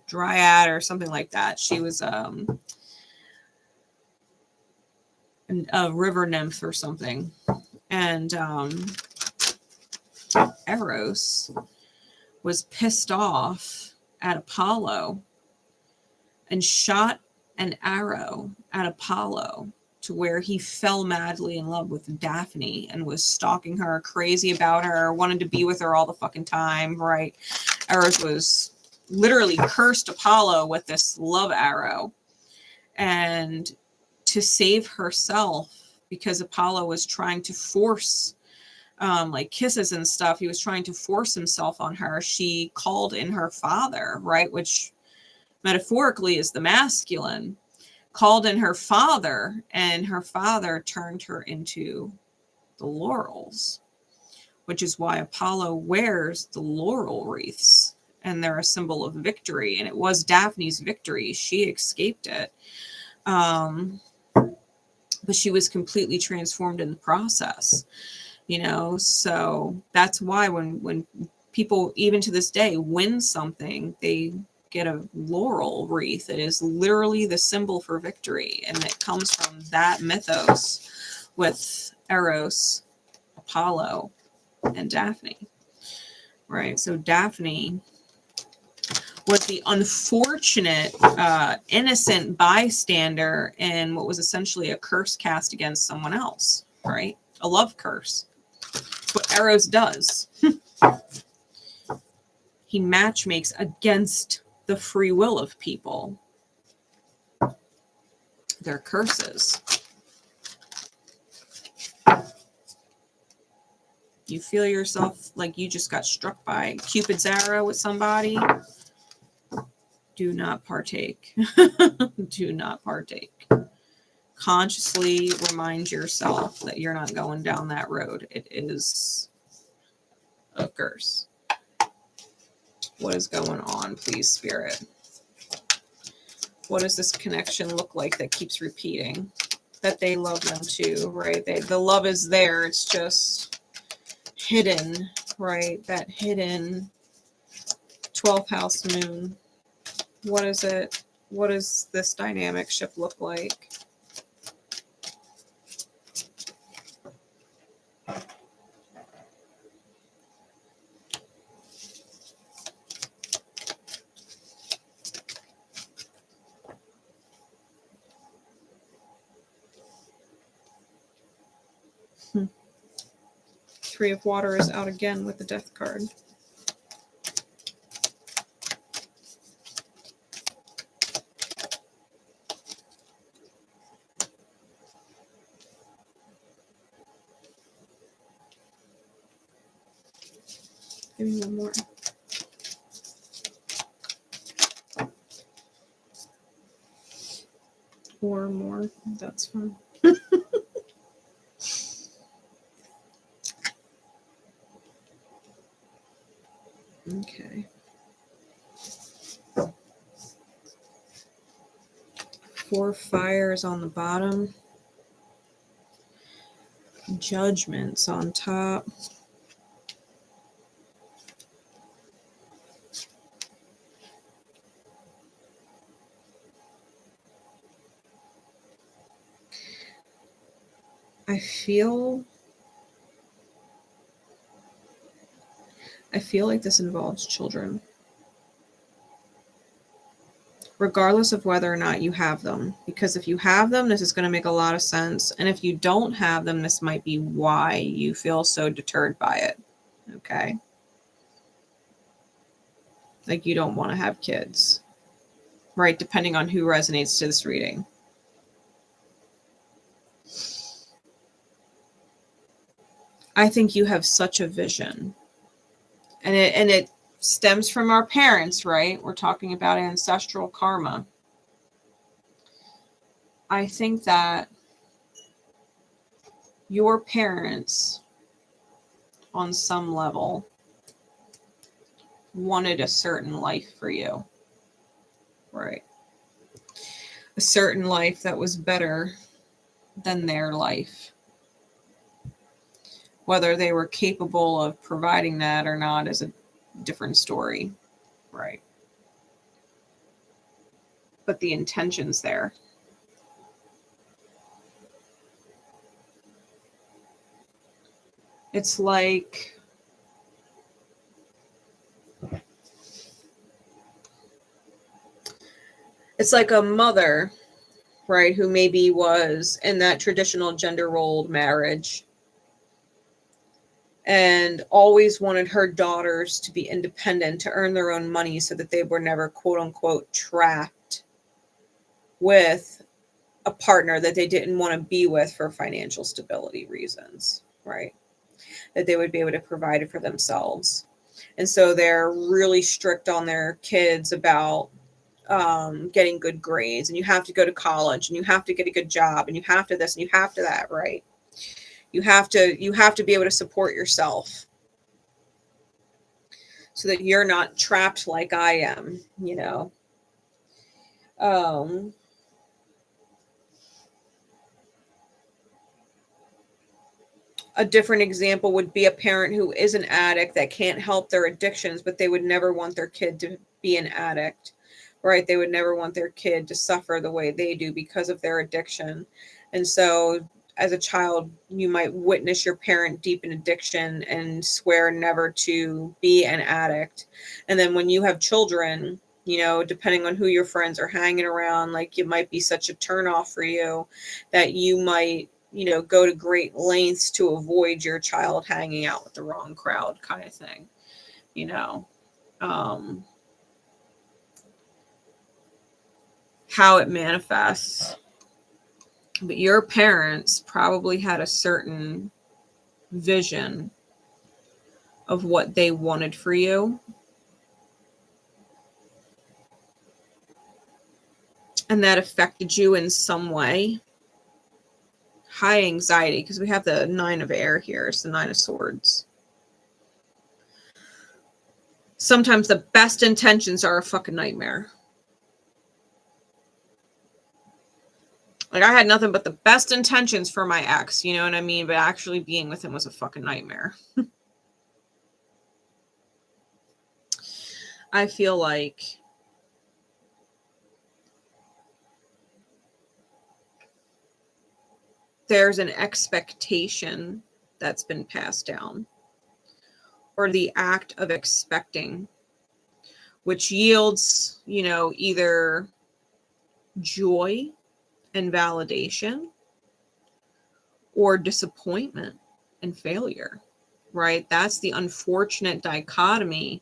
dryad or something like that. She was a river nymph or something. And Eros was pissed off at Apollo and shot an arrow at Apollo to where he fell madly in love with Daphne and was stalking her, crazy about her, wanted to be with her all the fucking time, right? Eros was literally cursed Apollo with this love arrow. And to save herself, because Apollo was trying to force like kisses and stuff, he was trying to force himself on her, she called in her father, right? Which metaphorically is the masculine, called in her father, and her father turned her into the laurels, which is why Apollo wears the laurel wreaths, and they're a symbol of victory. And it was Daphne's victory. She escaped it. But she was completely transformed in the process, you know? So that's why when people, even to this day, win something, they get a laurel wreath. It is literally the symbol for victory. And it comes from that mythos with Eros, Apollo, and Daphne, right? So Daphne was the unfortunate, innocent bystander in what was essentially a curse cast against someone else, right? A love curse. That's what Eros does. He matchmakes against the free will of people. Their curses. You feel yourself like you just got struck by Cupid's arrow with somebody. Do not partake. Do not partake. Consciously remind yourself that you're not going down that road. It is a curse. What is going on, please, Spirit? What does this connection look like that keeps repeating? That they love them too, right? The love is there. It's just hidden, right? That hidden 12th house moon. What is it? What does this dynamic shift look like? Three of Water is out again with the Death card. Give me one more. Or more. That's fine. Okay. 4 fires on the bottom. Judgment's on top. I feel like this involves children, regardless of whether or not you have them. Because if you have them, this is going to make a lot of sense. And if you don't have them, this might be why you feel so deterred by it. Okay? Like you don't want to have kids, right? Depending on who resonates to this reading. I think you have such a vision. And it stems from our parents, right? We're talking about ancestral karma. I think that your parents, on some level, wanted a certain life for you, right? A certain life that was better than their life. Whether they were capable of providing that or not is a different story, right? But the intention's there. It's like a mother, right, who maybe was in that traditional gender role marriage and always wanted her daughters to be independent, to earn their own money so that they were never, quote unquote, trapped with a partner that they didn't want to be with for financial stability reasons, right? That they would be able to provide it for themselves. And so they're really strict on their kids about getting good grades, and you have to go to college, and you have to get a good job, and you have to this, and you have to that, right? You have to be able to support yourself so that you're not trapped like I am, you know. A different example would be a parent who is an addict that can't help their addictions, but they would never want their kid to be an addict, right? They would never want their kid to suffer the way they do because of their addiction. And so as a child, you might witness your parent deep in addiction and swear never to be an addict. And then when you have children, you know, depending on who your friends are hanging around, like it might be such a turnoff for you that you might, you know, go to great lengths to avoid your child hanging out with the wrong crowd, kind of thing, you know. How it manifests. But your parents probably had a certain vision of what they wanted for you. And that affected you in some way. High anxiety, because we have the 9 of air here. It's the 9 of swords. Sometimes the best intentions are a fucking nightmare. Like, I had nothing but the best intentions for my ex, you know what I mean? But actually being with him was a fucking nightmare. I feel like there's an expectation that's been passed down, or the act of expecting, which yields, you know, either joy and validation or disappointment and failure, right? That's the unfortunate dichotomy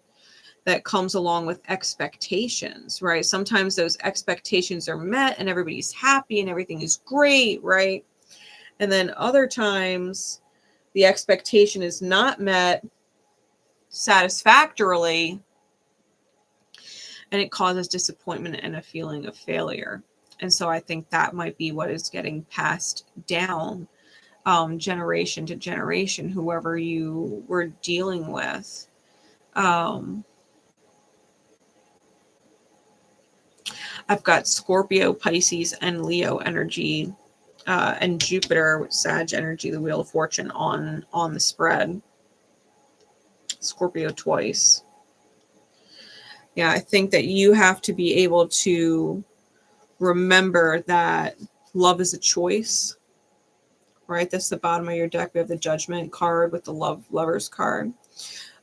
that comes along with expectations, right? Sometimes those expectations are met and everybody's happy and everything is great, right? And then other times the expectation is not met satisfactorily and it causes disappointment and a feeling of failure. And so I think that might be what is getting passed down generation to generation, whoever you were dealing with. I've got Scorpio, Pisces, and Leo energy and Jupiter with Sag energy, the Wheel of Fortune on the spread. Scorpio twice. Yeah, I think that you have to be able to remember that love is a choice, right? That's the bottom of your deck. We have the Judgment card with the Lovers card.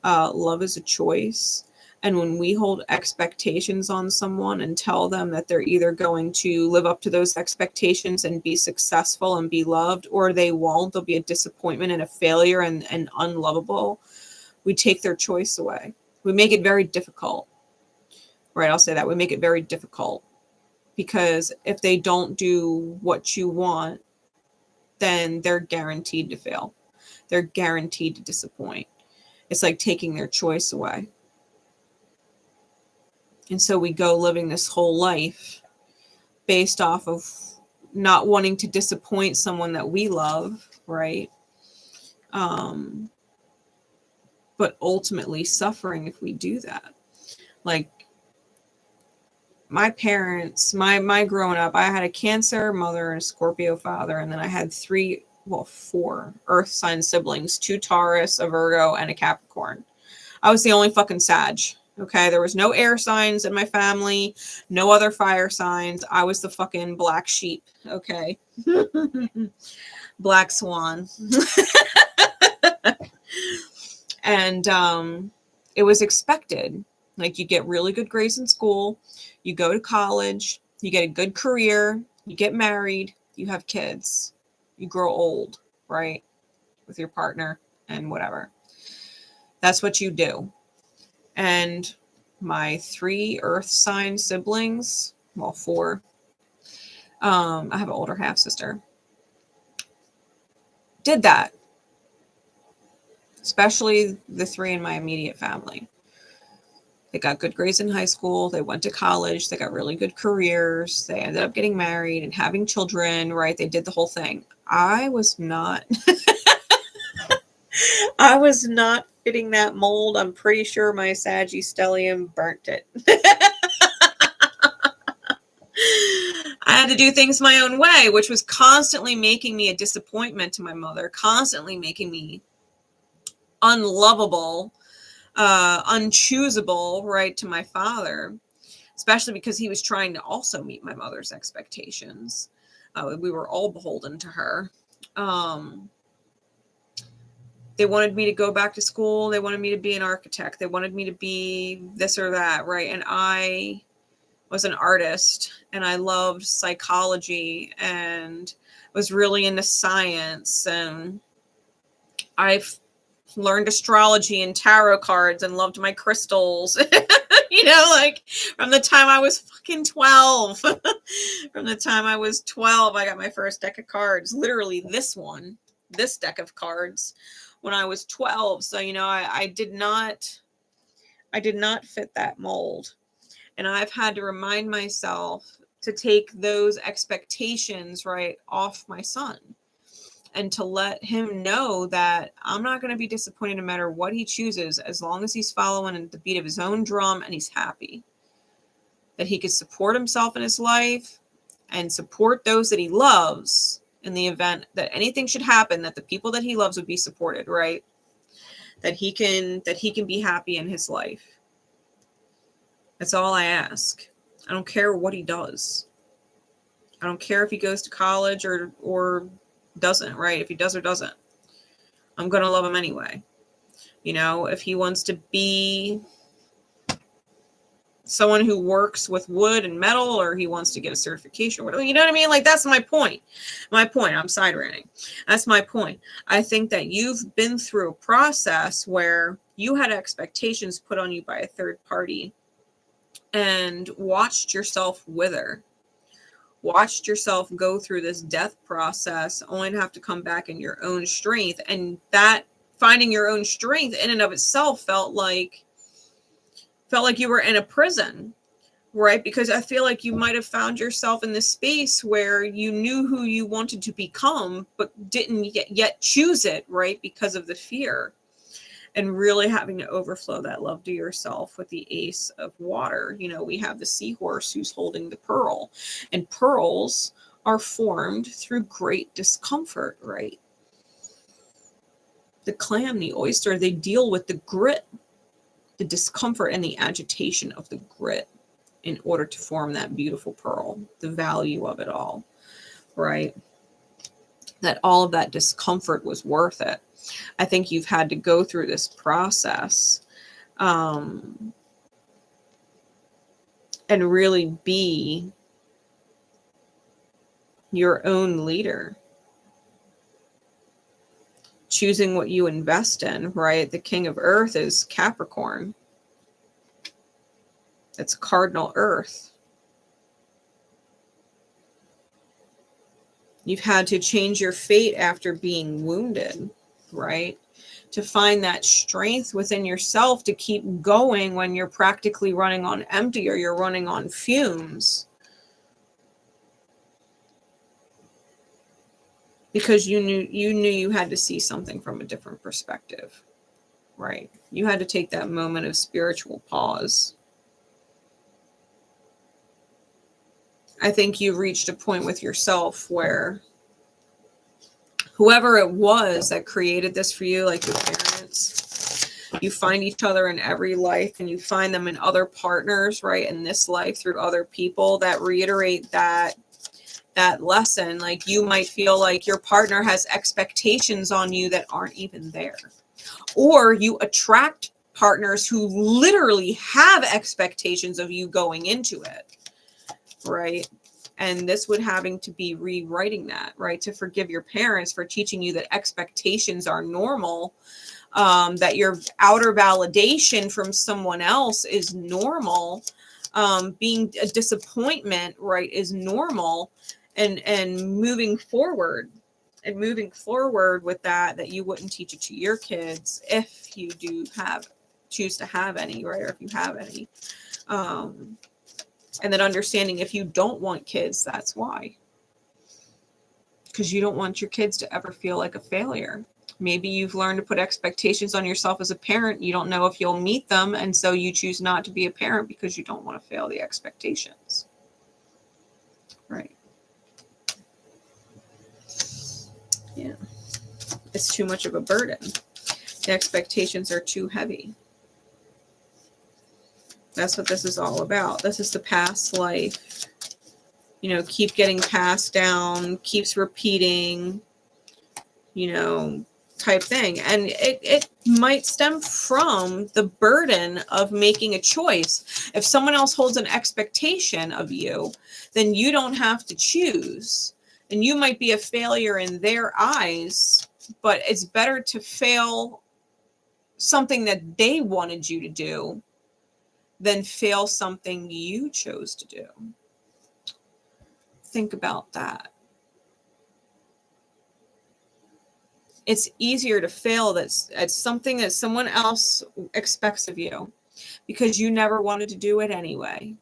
Love is a choice. And when we hold expectations on someone and tell them that they're either going to live up to those expectations and be successful and be loved, or they won't, there'll be a disappointment and a failure and unlovable, we take their choice away. We make it very difficult. Right, I'll say that. We make it very difficult. Because if they don't do what you want, then they're guaranteed to fail. They're guaranteed to disappoint. It's like taking their choice away. And so we go living this whole life based off of not wanting to disappoint someone that we love, right? But ultimately suffering if we do that. Like, my parents, my growing up, I had a Cancer mother and a Scorpio father, and then I had four earth sign siblings, 2 Taurus, a Virgo, and a Capricorn. I was the only fucking Sag. Okay, there was no air signs in my family, no other fire signs. I was the fucking black sheep. Okay. Black swan. And it was expected. Like, you get really good grades in school, you go to college, you get a good career, you get married, you have kids, you grow old, right? With your partner and whatever. That's what you do. And my 3 earth sign siblings, well, 4, I have an older half sister, did that. Especially the 3 in my immediate family. They got good grades in high school. They went to college. They got really good careers. They ended up getting married and having children, right? They did the whole thing. I was not. I was not fitting that mold. I'm pretty sure my stellium burnt it. I had to do things my own way, which was constantly making me a disappointment to my mother, constantly making me unlovable, unchoosable, right, to my father, especially because he was trying to also meet my mother's expectations. We were all beholden to her. They wanted me to go back to school. They wanted me to be an architect. They wanted me to be this or that, right? And I was an artist, and I loved psychology and was really into science, and I've learned astrology and tarot cards and loved my crystals. You know, like, from the time I was fucking 12. From the time I was 12, I got my first deck of cards. Literally this deck of cards when I was 12. So, you know, I did not fit that mold. And I've had to remind myself to take those expectations, right, off my son. And to let him know that I'm not going to be disappointed no matter what he chooses, as long as he's following the beat of his own drum and he's happy. That he could support himself in his life and support those that he loves in the event that anything should happen, that the people that he loves would be supported, right? That he can be happy in his life. That's all I ask. I don't care what he does. I don't care if he goes to college or doesn't, right? If he does or doesn't, I'm going to love him anyway. You know, if he wants to be someone who works with wood and metal, or he wants to get a certification, or whatever, you know what I mean? Like, that's my point. I'm side ranting. That's my point. I think that you've been through a process where you had expectations put on you by a third party and watched yourself wither. Watched yourself go through this death process, only to have to come back in your own strength. And that finding your own strength in and of itself felt like you were in a prison, right? Because I feel like you might have found yourself in this space where you knew who you wanted to become, but didn't yet choose it, right? Because of the fear. And really having to overflow that love to yourself with the Ace of Water. You know, we have the seahorse who's holding the pearl. And pearls are formed through great discomfort, right? The clam, the oyster, they deal with the grit, the discomfort and the agitation of the grit in order to form that beautiful pearl, the value of it all, right? That all of that discomfort was worth it. I think you've had to go through this process and really be your own leader, choosing what you invest in, right? The king of earth is Capricorn. It's cardinal earth. You've had to change your fate after being wounded, right? To find that strength within yourself to keep going when you're practically running on empty or you're running on fumes. Because you knew you had to see something from a different perspective, right? You had to take that moment of spiritual pause. I think you reached a point with yourself where whoever it was that created this for you, like your parents, you find each other in every life and you find them in other partners, right? In this life through other people that reiterate that lesson. Like you might feel like your partner has expectations on you that aren't even there. Or you attract partners who literally have expectations of you going into it, right? And this would having to be rewriting that, right? To forgive your parents for teaching you that expectations are normal, that your outer validation from someone else is normal, being a disappointment, right, is normal, and moving forward with that you wouldn't teach it to your kids if you do choose to have any, right? Or if you have any. And then understanding if you don't want kids, that's why. Because you don't want your kids to ever feel like a failure. Maybe you've learned to put expectations on yourself as a parent. You don't know if you'll meet them. And so you choose not to be a parent because you don't want to fail the expectations. Right. Yeah. It's too much of a burden. The expectations are too heavy. That's what this is all about. This is the past life. You know, keep getting passed down, keeps repeating, you know, type thing. And it might stem from the burden of making a choice. If someone else holds an expectation of you, then you don't have to choose. And you might be a failure in their eyes, but it's better to fail something that they wanted you to do than fail something you chose to do. Think about that. It's easier to fail at something that someone else expects of you because you never wanted to do it anyway.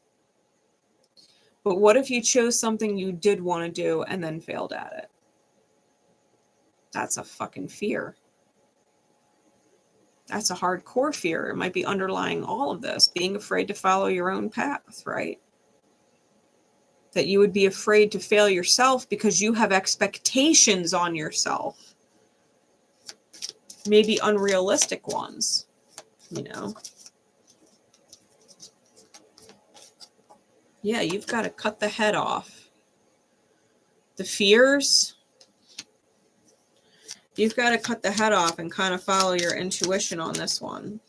But what if you chose something you did want to do and then failed at it? That's a fucking fear. That's a hardcore fear. It might be underlying all of this, being afraid to follow your own path, right? That you would be afraid to fail yourself because you have expectations on yourself. Maybe unrealistic ones, you know? Yeah, you've got to cut the head off. The fears, you've got to cut the head off and kind of follow your intuition on this one.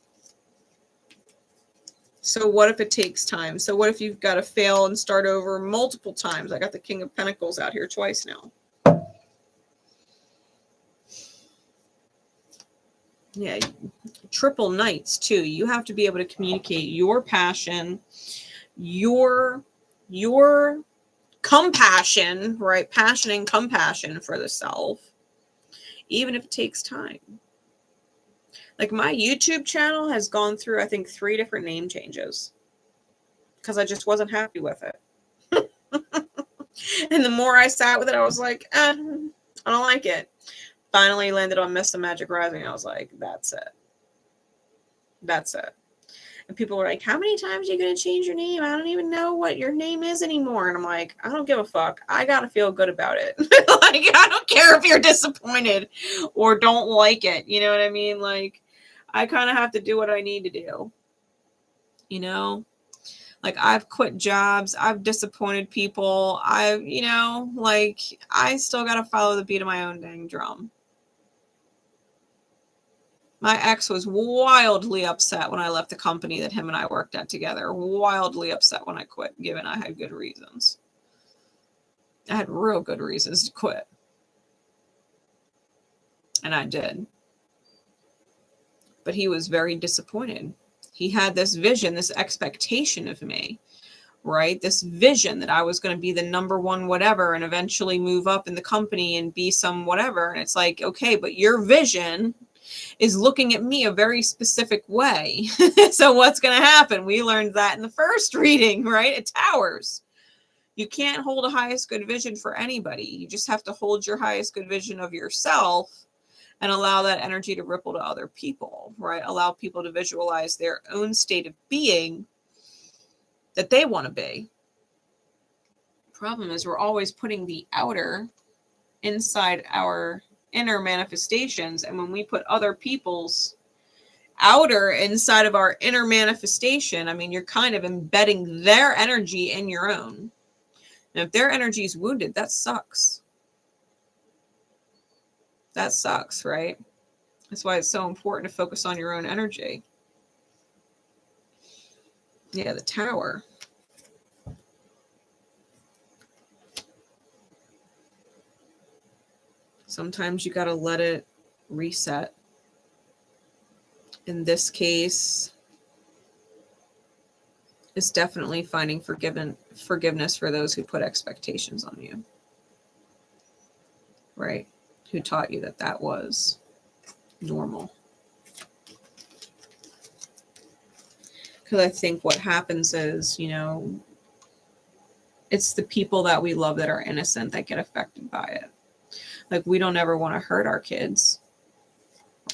So what if it takes time? So what if you've got to fail and start over multiple times? I got the King of Pentacles out here twice now. Yeah, triple knights too. You have to be able to communicate your passion, your compassion, right? Passion and compassion for the self, even if it takes time. Like my YouTube channel has gone through, I think, 3 different name changes because I just wasn't happy with it. And the more I sat with it, I was like, I don't like it. Finally landed on Miss the Magic Rising. I was like, that's it. That's it. And people are like, how many times are you going to change your name? I don't even know what your name is anymore. And I'm like, I don't give a fuck. I got to feel good about it. Like, I don't care if you're disappointed or don't like it. You know what I mean? Like, I kind of have to do what I need to do. You know? Like, I've quit jobs. I've disappointed people. You know, like, I still got to follow the beat of my own dang drum. My ex was wildly upset when I left the company that him and I worked at together. Wildly upset when I quit, given I had good reasons. I had real good reasons to quit. And I did. But he was very disappointed. He had this vision, this expectation of me, right? This vision that I was going to be the number one whatever and eventually move up in the company and be some whatever. And it's like, okay, but your vision is looking at me a very specific way. So what's going to happen? We learned that in the first reading, right? It towers. You can't hold a highest good vision for anybody. You just have to hold your highest good vision of yourself and allow that energy to ripple to other people, right? Allow people to visualize their own state of being that they want to be. Problem is, we're always putting the outer inside our inner manifestations, and when we put other people's outer inside of our inner manifestation, I mean, you're kind of embedding their energy in your own. And if their energy is wounded, that sucks. That sucks, right? That's why it's so important to focus on your own energy. Yeah, the Tower. Sometimes you got to let it reset. In this case, it's definitely finding forgiveness for those who put expectations on you, right? Who taught you that that was normal. Because I think what happens is, you know, it's the people that we love that are innocent that get affected by it. Like, we don't ever want to hurt our kids,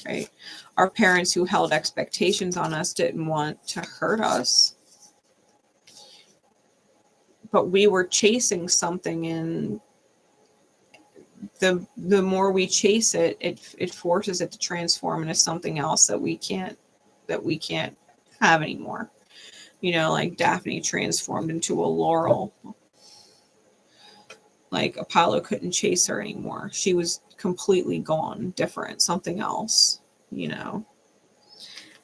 right? Our parents who held expectations on us didn't want to hurt us. But we were chasing something, and the more we chase it, it forces it to transform into something else that we can't have anymore. You know, like Daphne transformed into a laurel. Like, Apollo couldn't chase her anymore. She was completely gone, different, something else, you know.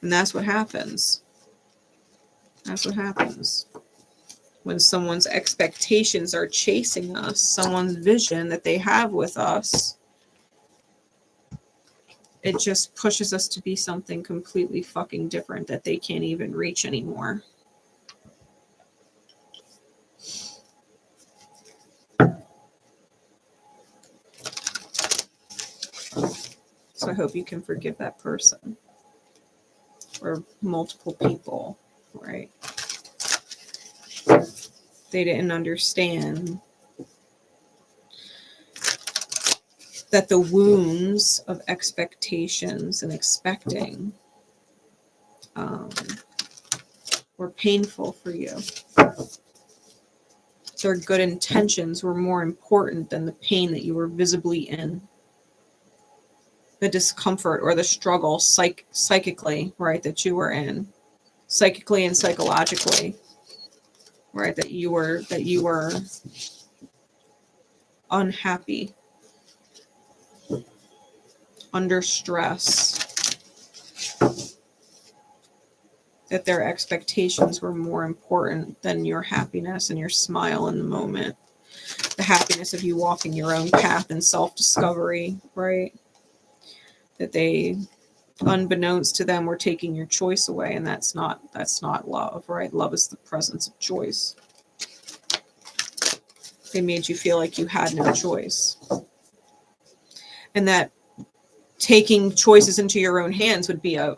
And that's what happens. That's what happens. When someone's expectations are chasing us, someone's vision that they have with us, it just pushes us to be something completely fucking different that they can't even reach anymore. So I hope you can forgive that person or multiple people, right? They didn't understand that the wounds of expectations and expecting were painful for you. Their good intentions were more important than the pain that you were visibly in. The discomfort or the struggle psychically, right, that you were in. Psychically and psychologically, right, that you were unhappy, under stress, that their expectations were more important than your happiness and your smile in the moment. The happiness of you walking your own path and self-discovery, right? That they, unbeknownst to them, were taking your choice away, and that's not love, right? Love is the presence of choice. They made you feel like you had no choice. And that taking choices into your own hands would be a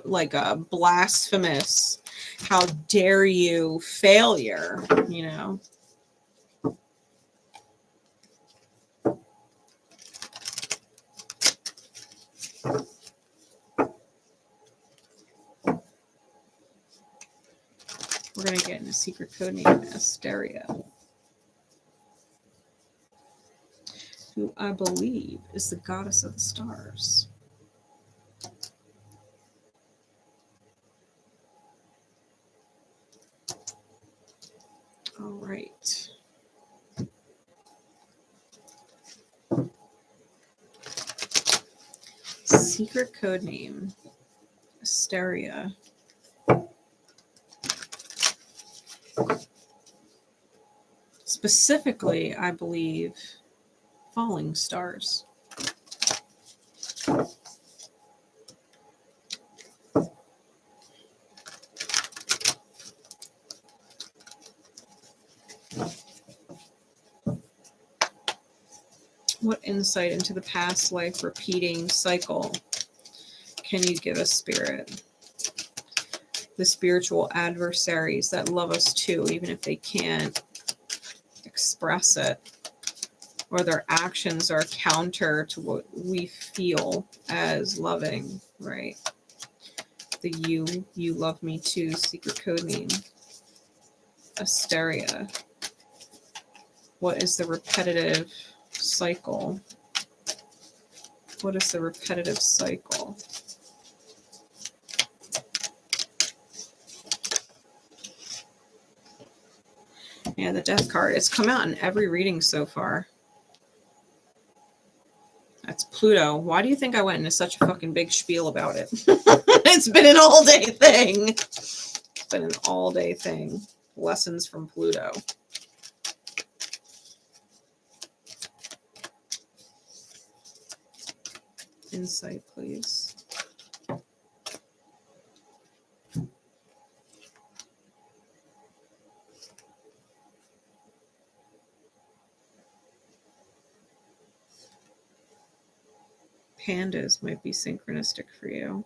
blasphemous, how dare you, failure, you know. going to get in a secret code name, Asteria, who I believe is the goddess of the stars. All right. Secret code name, Asteria. Specifically, I believe, falling stars. What insight into the past life repeating cycle can you give us, Spirit? The spiritual adversaries that love us too, even if they can't express it, or their actions are counter to what we feel as loving, right? The you love me too, secret code name, Asteria. What is the repetitive cycle? What is the repetitive cycle? Yeah, the death card. It's come out in every reading so far. That's Pluto. Why do you think I went into such a fucking big spiel about it? It's been an all-day thing. It's been an all-day thing. Lessons from Pluto. Insight, please. Pandas might be synchronistic for you.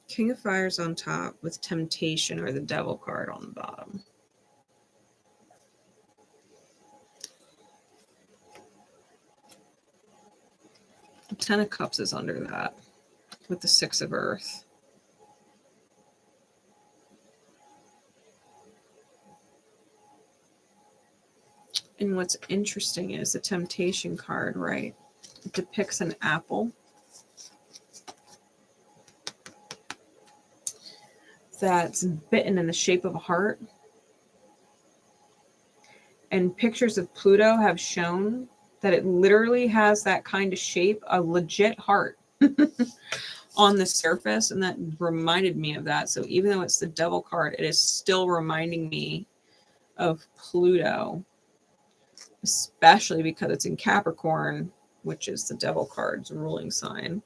King of Fires on top with Temptation or the Devil card on the bottom. The Ten of Cups is under that with the Six of Earth. And what's interesting is the Temptation card, right? It depicts an apple that's bitten in the shape of a heart. And pictures of Pluto have shown that it literally has that kind of shape, a legit heart on the surface. And that reminded me of that. So even though it's the Devil card, it is still reminding me of Pluto, especially because it's in Capricorn, which is the Devil card's ruling sign.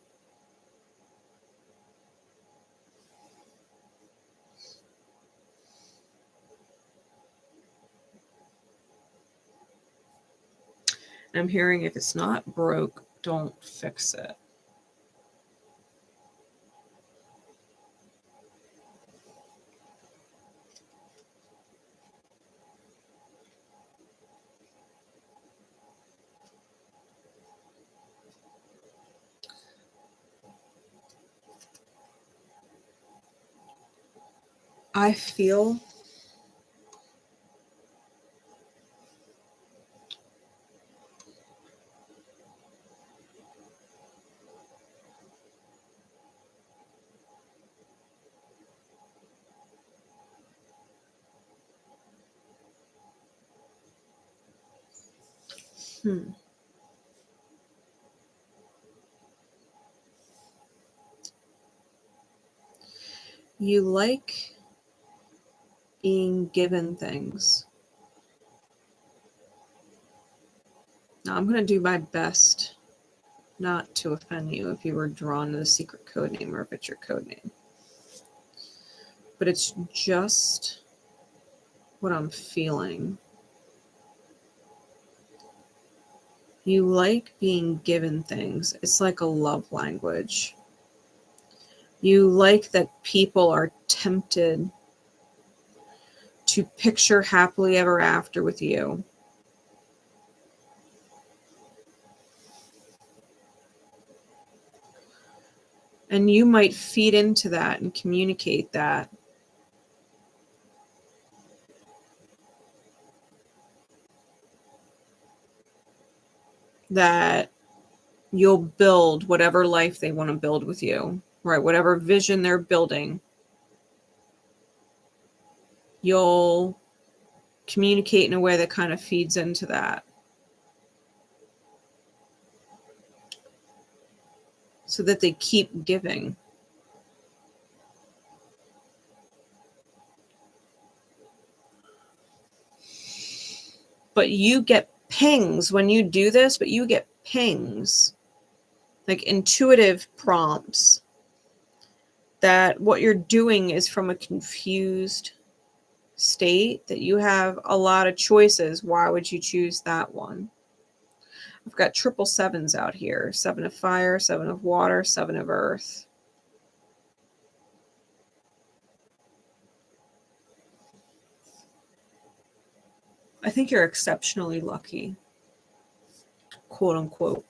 And I'm hearing if it's not broke, don't fix it. I feel you like being given things. Now I'm going to do my best not to offend you if you were drawn to the secret code name or if it's your code name. But it's just what I'm feeling. You like being given things. It's like a love language. You like that people are tempted to picture happily ever after with you. And you might feed into that and communicate that. That you'll build whatever life they want to build with you, right? Whatever vision they're building, you'll communicate in a way that kind of feeds into that. So that they keep giving. But you get pings when you do this, but you get pings, like intuitive prompts, that what you're doing is from a confused state, that you have a lot of choices. Why would you choose that one? I've got 777s out here. 7 of fire, 7 of water, 7 of earth. I think you're exceptionally lucky, quote unquote,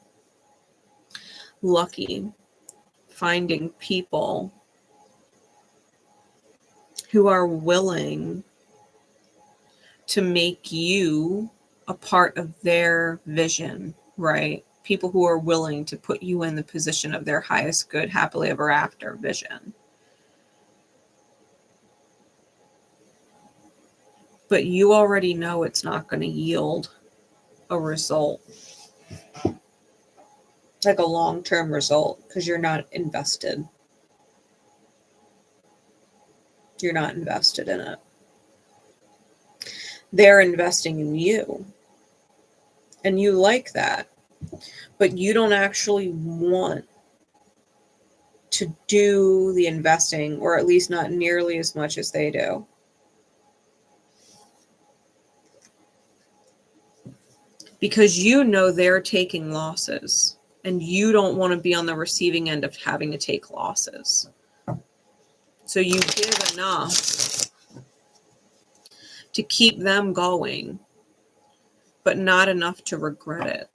lucky, finding people who are willing to make you a part of their vision, right? People who are willing to put you in the position of their highest good, happily ever after vision. But you already know it's not going to yield a result, like a long-term result, because you're not invested. You're not invested in it. They're investing in you. And you like that. But you don't actually want to do the investing, or at least not nearly as much as they do. Because you know they're taking losses, and you don't want to be on the receiving end of having to take losses. So you give enough to keep them going, but not enough to regret it.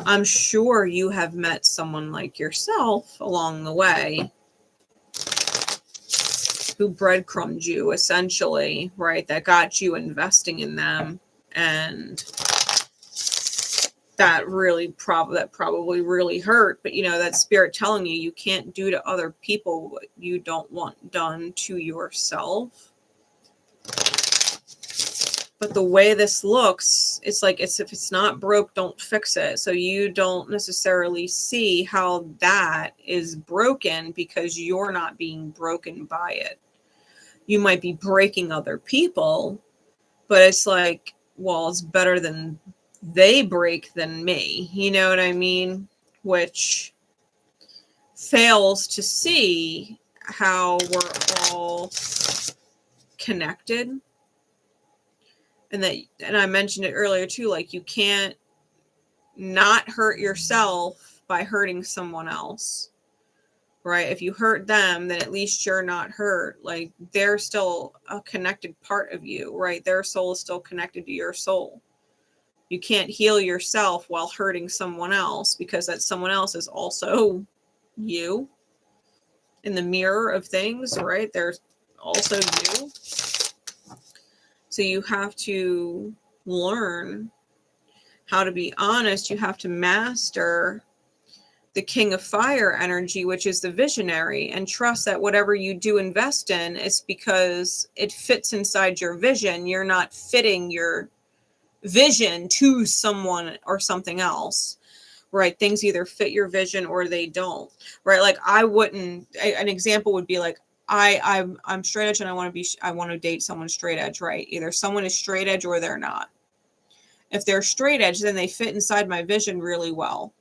I'm sure you have met someone like yourself along the way who breadcrumbed you, essentially, right? That got you investing in them. And that probably really hurt. But, you know, that spirit telling you, you can't do to other people what you don't want done to yourself. But the way this looks, it's like, if it's not broke, don't fix it. So you don't necessarily see how that is broken because you're not being broken by it. You might be breaking other people, but it's like, well, it's better than they break than me. You know what I mean? Which fails to see how we're all connected. And I mentioned it earlier too, like you can't not hurt yourself by hurting someone else, right? If you hurt them, then at least you're not hurt. Like they're still a connected part of you, right? Their soul is still connected to your soul. You can't heal yourself while hurting someone else, because that someone else is also you in the mirror of things, right? They're also you. So you have to learn how to be honest. You have to master the King of Fire energy, which is the visionary, and trust that whatever you do invest in, it's because it fits inside your vision. You're not fitting your vision to someone or something else, right? Things either fit your vision or they don't, right? Like an example would be like, I'm straight edge and I want to date someone straight edge, right? Either someone is straight edge or they're not. If they're straight edge, then they fit inside my vision really well.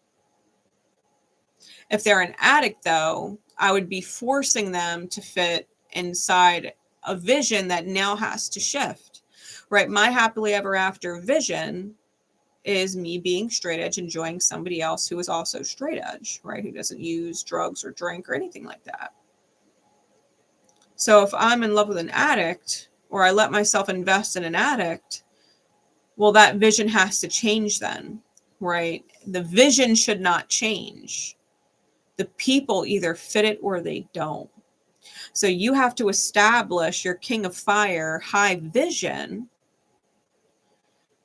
If they're an addict, though, I would be forcing them to fit inside a vision that now has to shift, right? My happily ever after vision is me being straight edge, enjoying somebody else who is also straight edge, right? Who doesn't use drugs or drink or anything like that. So if I'm in love with an addict, or I let myself invest in an addict, well, that vision has to change then, right? The vision should not change. The people either fit it or they don't. So you have to establish your king of fire high vision,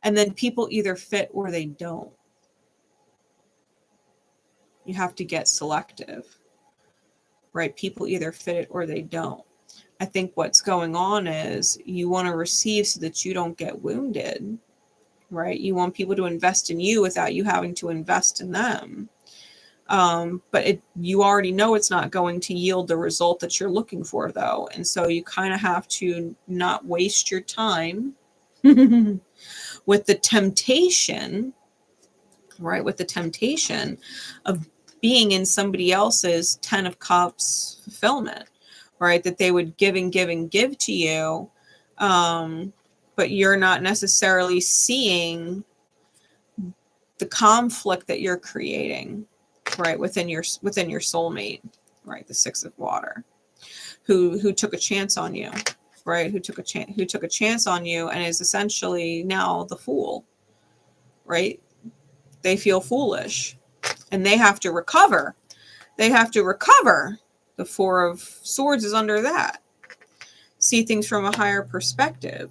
and then people either fit or they don't. You have to get selective, right? People either fit it or they don't. I think what's going on is you want to receive so that you don't get wounded, right? You want people to invest in you without you having to invest in them. But you already know it's not going to yield the result that you're looking for, though. And so you kind of have to not waste your time with the temptation, right? With the temptation of being in somebody else's 10 of Cups fulfillment, right? That they would give and give and give to you. But you're not necessarily seeing the conflict that you're creating, right? Within your soulmate, right? The 6 of Water, who took a chance on you, right? Who took a chance on you and is essentially now the fool, right? They feel foolish and they have to recover. The 4 of Swords is under that. See things from a higher perspective.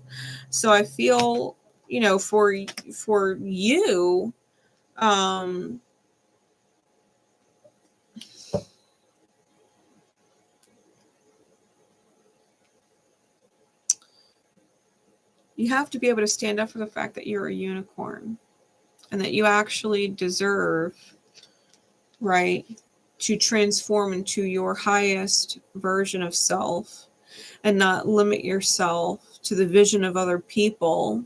So I feel, for you, you have to be able to stand up for the fact that you're a unicorn and that you actually deserve, right, to transform into your highest version of self and not limit yourself to the vision of other people,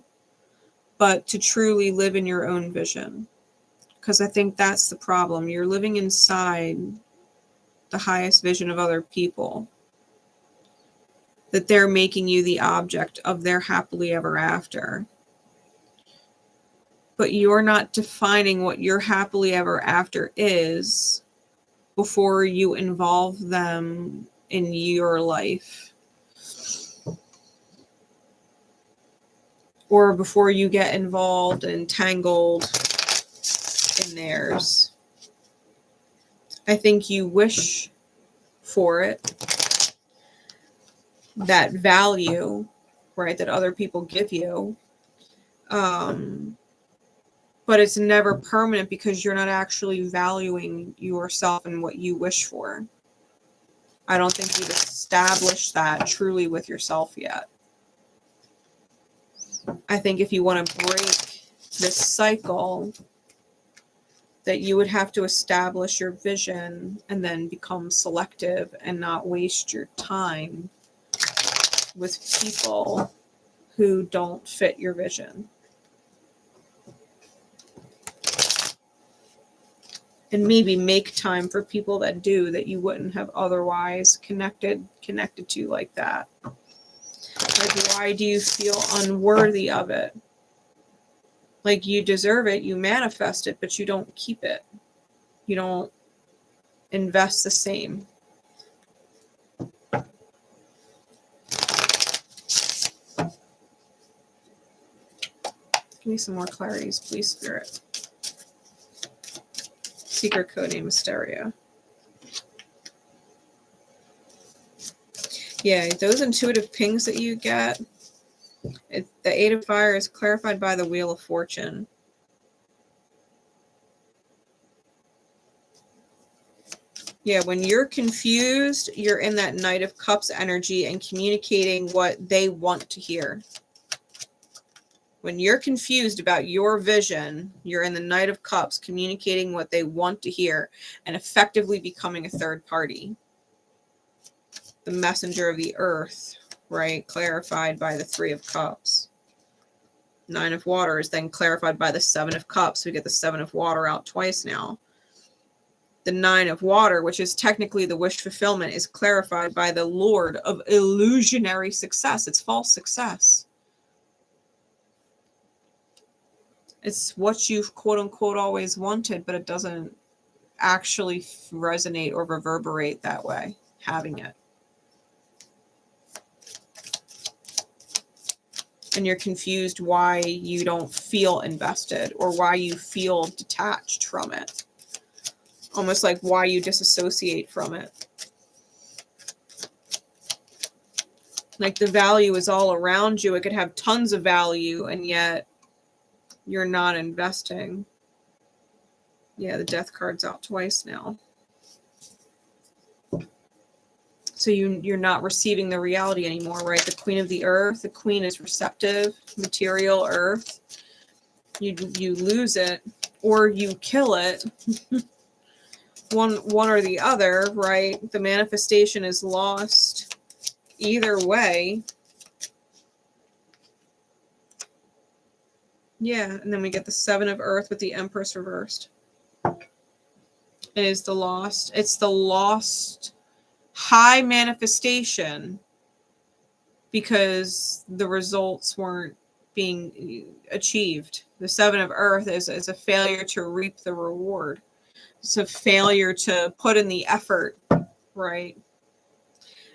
but to truly live in your own vision. Because I think that's the problem. You're living inside the highest vision of other people, that they're making you the object of their happily ever after. But you're not defining what your happily ever after is before you involve them in your life, or before you get involved and entangled in theirs. I think you wish for it, that value, right, that other people give you. But it's never permanent because you're not actually valuing yourself and what you wish for. I don't think you've established that truly with yourself yet. I think if you want to break this cycle, that you would have to establish your vision and then become selective and not waste your time with people who don't fit your vision. And maybe make time for people that do, that you wouldn't have otherwise connected to like that. Like, why do you feel unworthy of it? Like, you deserve it, you manifest it, but you don't keep it. You don't invest the same. Give me some more clarities, please, Spirit. Secret code name Asteria. Yeah, those intuitive pings that you get, the 8 of Fire is clarified by the Wheel of Fortune. Yeah, when you're confused, you're in that Knight of Cups energy and communicating what they want to hear. When you're confused about your vision, you're in the Knight of Cups, communicating what they want to hear and effectively becoming a third party. The messenger of the earth, right? Clarified by the 3 of Cups. Nine of Water is then clarified by the Seven of Cups. We get the Seven of Water out twice now. The Nine of Water, which is technically the wish fulfillment, is clarified by the Lord of illusionary success. It's false success. It's what you've quote unquote always wanted, but it doesn't actually resonate or reverberate that way, having it. And you're confused why you don't feel invested or why you feel detached from it. Almost like why you disassociate from it. Like the value is all around you. It could have tons of value and yet you're not investing. Yeah, the Death card's out twice now. So you're not receiving the reality anymore, right? The Queen of the Earth, the Queen is receptive, material earth. You lose it or you kill it. one or the other, right? The manifestation is lost either way. Yeah, and then we get the Seven of Earth with the Empress reversed. It is the lost. It's the lost high manifestation because the results weren't being achieved. The Seven of Earth is a failure to reap the reward. It's a failure to put in the effort, right?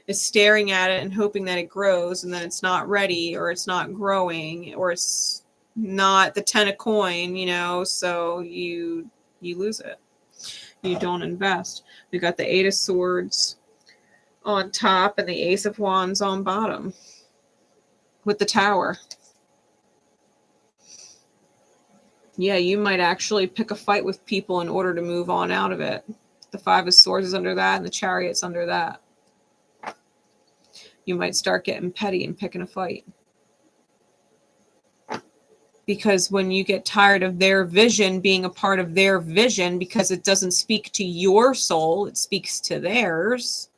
It's staring at it and hoping that it grows, and then it's not ready, or it's not growing, or it's not the 10 of coin, you know, so you lose it. You don't invest. We got the Eight of Swords on top and the Ace of Wands on bottom with the Tower. Yeah, you might actually pick a fight with people in order to move on out of it. The Five of Swords is under that and the Chariot's under that. You might start getting petty and picking a fight. Because when you get tired of their vision being a part of their vision, because it doesn't speak to your soul, it speaks to theirs,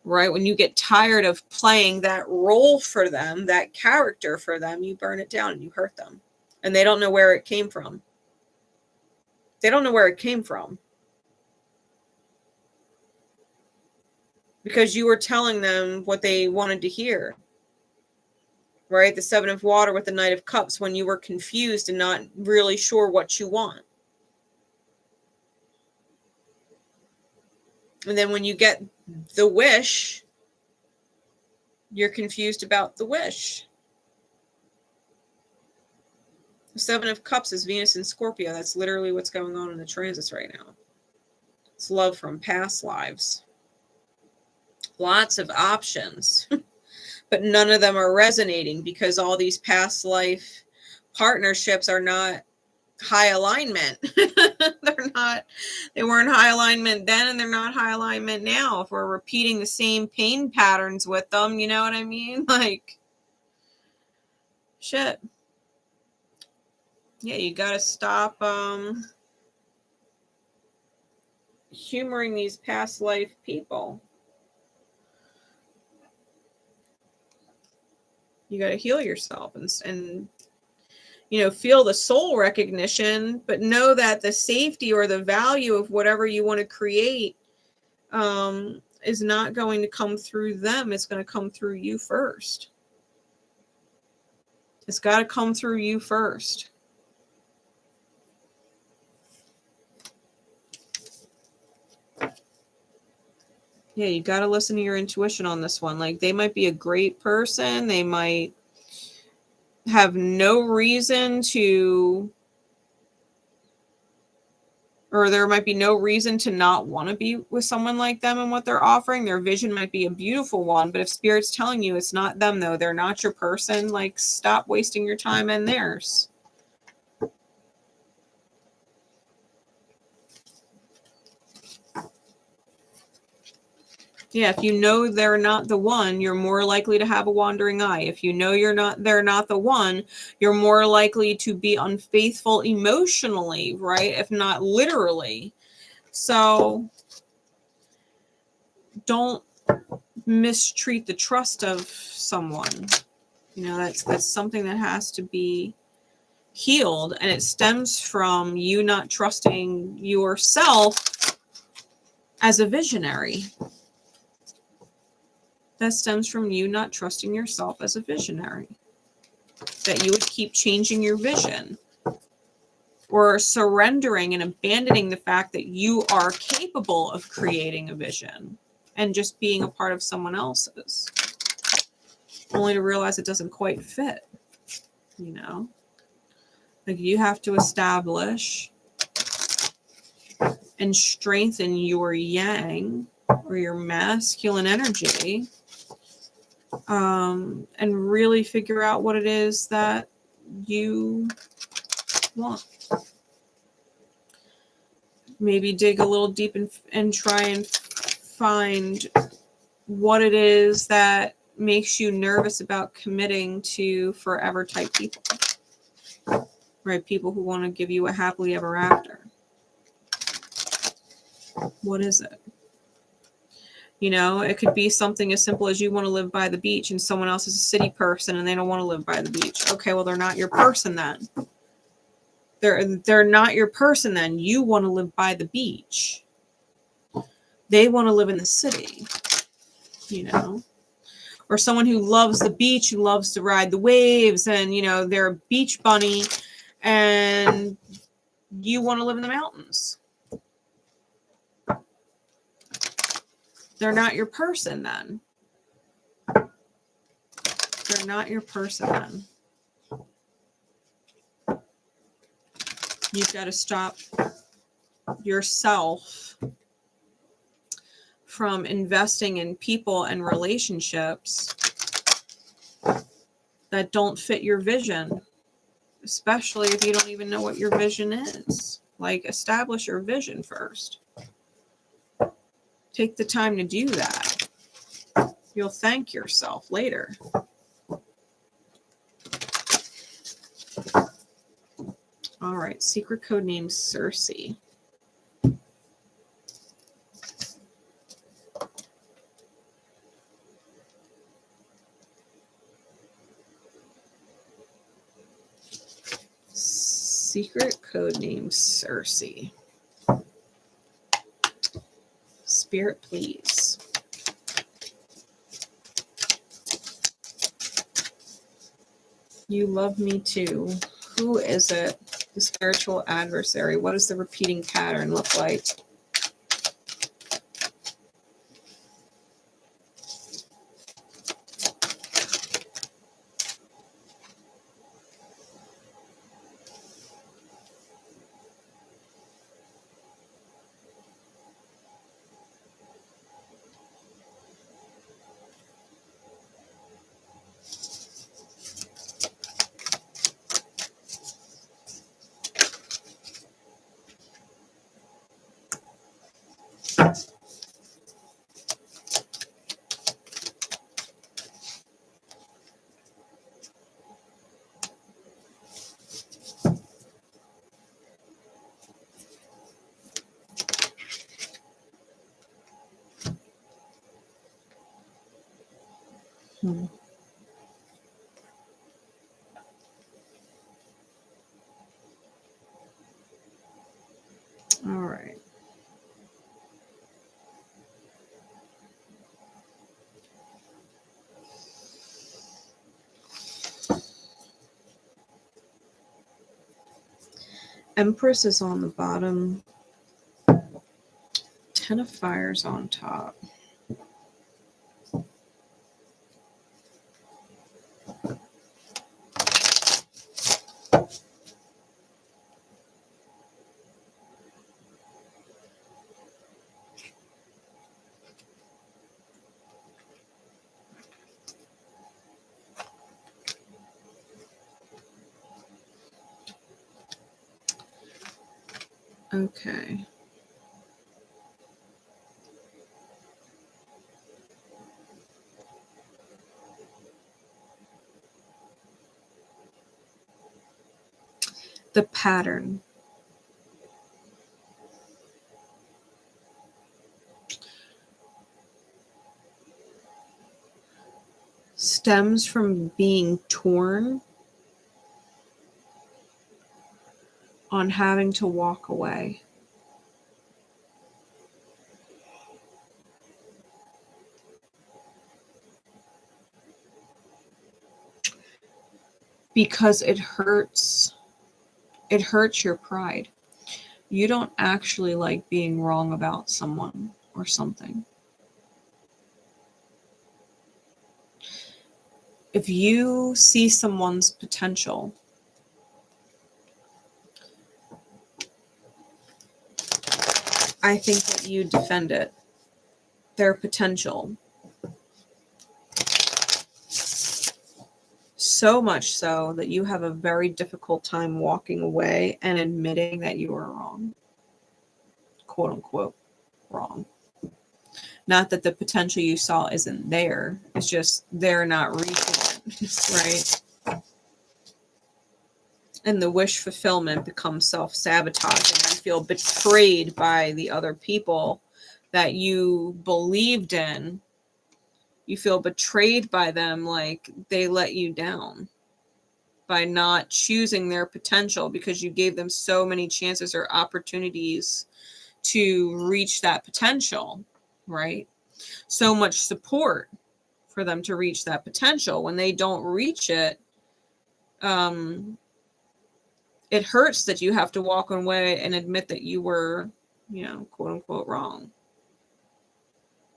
right? When you get tired of playing that role for them, that character for them, you burn it down and you hurt them. And they don't know where it came from. They don't know where it came from. Because you were telling them what they wanted to hear. Right? The Seven of Water with the Knight of Cups, when you were confused and not really sure what you want. And then when you get the wish, you're confused about the wish. The Seven of Cups is Venus and Scorpio. That's literally what's going on in the transits right now. It's love from past lives. Lots of options. But none of them are resonating because all these past life partnerships are not high alignment. They weren't high alignment then, and they're not high alignment now. If we're repeating the same pain patterns with them, you know what I mean? Like, shit. Yeah, you got to stop humoring these past life people. You got to heal yourself and you know, feel the soul recognition, but know that the safety or the value of whatever you want to create is not going to come through them. It's going to come through you first. It's got to come through you first. Yeah, you got to listen to your intuition on this one. Like, they might be a great person. They might have no reason to, or there might be no reason to not want to be with someone like them and what they're offering. Their vision might be a beautiful one, but if Spirit's telling you it's not them, though, they're not your person, like, stop wasting your time and theirs. Yeah, if you know they're not the one, you're more likely to have a wandering eye. If you know they're not the one, you're more likely to be unfaithful emotionally, right? If not literally. So don't mistreat the trust of someone. You know, that's something that has to be healed, and it stems from you not trusting yourself as a visionary. That stems from you not trusting yourself as a visionary. That you would keep changing your vision, or surrendering and abandoning the fact that you are capable of creating a vision and just being a part of someone else's, only to realize it doesn't quite fit. You know, like you have to establish and strengthen your yang, or your masculine energy, and really figure out what it is that you want. Maybe dig a little deep and try and find what it is that makes you nervous about committing to forever type people. Right? People who want to give you a happily ever after. What is it? You know, it could be something as simple as you want to live by the beach and someone else is a city person and they don't want to live by the beach. Okay, well, they're not your person then. They're not your person then. You want to live by the beach. They want to live in the city, you know. Or someone who loves the beach, who loves to ride the waves, and, you know, they're a beach bunny and you want to live in the mountains. They're not your person then. They're not your person then. You've got to stop yourself from investing in people and relationships that don't fit your vision, especially if you don't even know what your vision is. Like, establish your vision first. Take the time to do that. You'll thank yourself later. All right, secret code name Circe. Secret code name Circe. Spirit, please. You love me too. Who is it? The spiritual adversary. What does the repeating pattern look like? All right. Empress is on the bottom. 10 of Fires on top. Okay. The pattern. stems from being torn on having to walk away. Because it hurts your pride. You don't actually like being wrong about someone or something. If you see someone's potential, I think that you defend it, their potential. So much so that you have a very difficult time walking away and admitting that you are wrong. Quote unquote wrong. Not that the potential you saw isn't there. It's just they're not reaching it, right? And the wish fulfillment becomes self-sabotage, and you feel betrayed by the other people that you believed in. You feel betrayed by them, like they let you down by not choosing their potential because you gave them so many chances or opportunities to reach that potential, right? So much support for them to reach that potential. When they don't reach it, it hurts that you have to walk away and admit that you were, quote unquote wrong.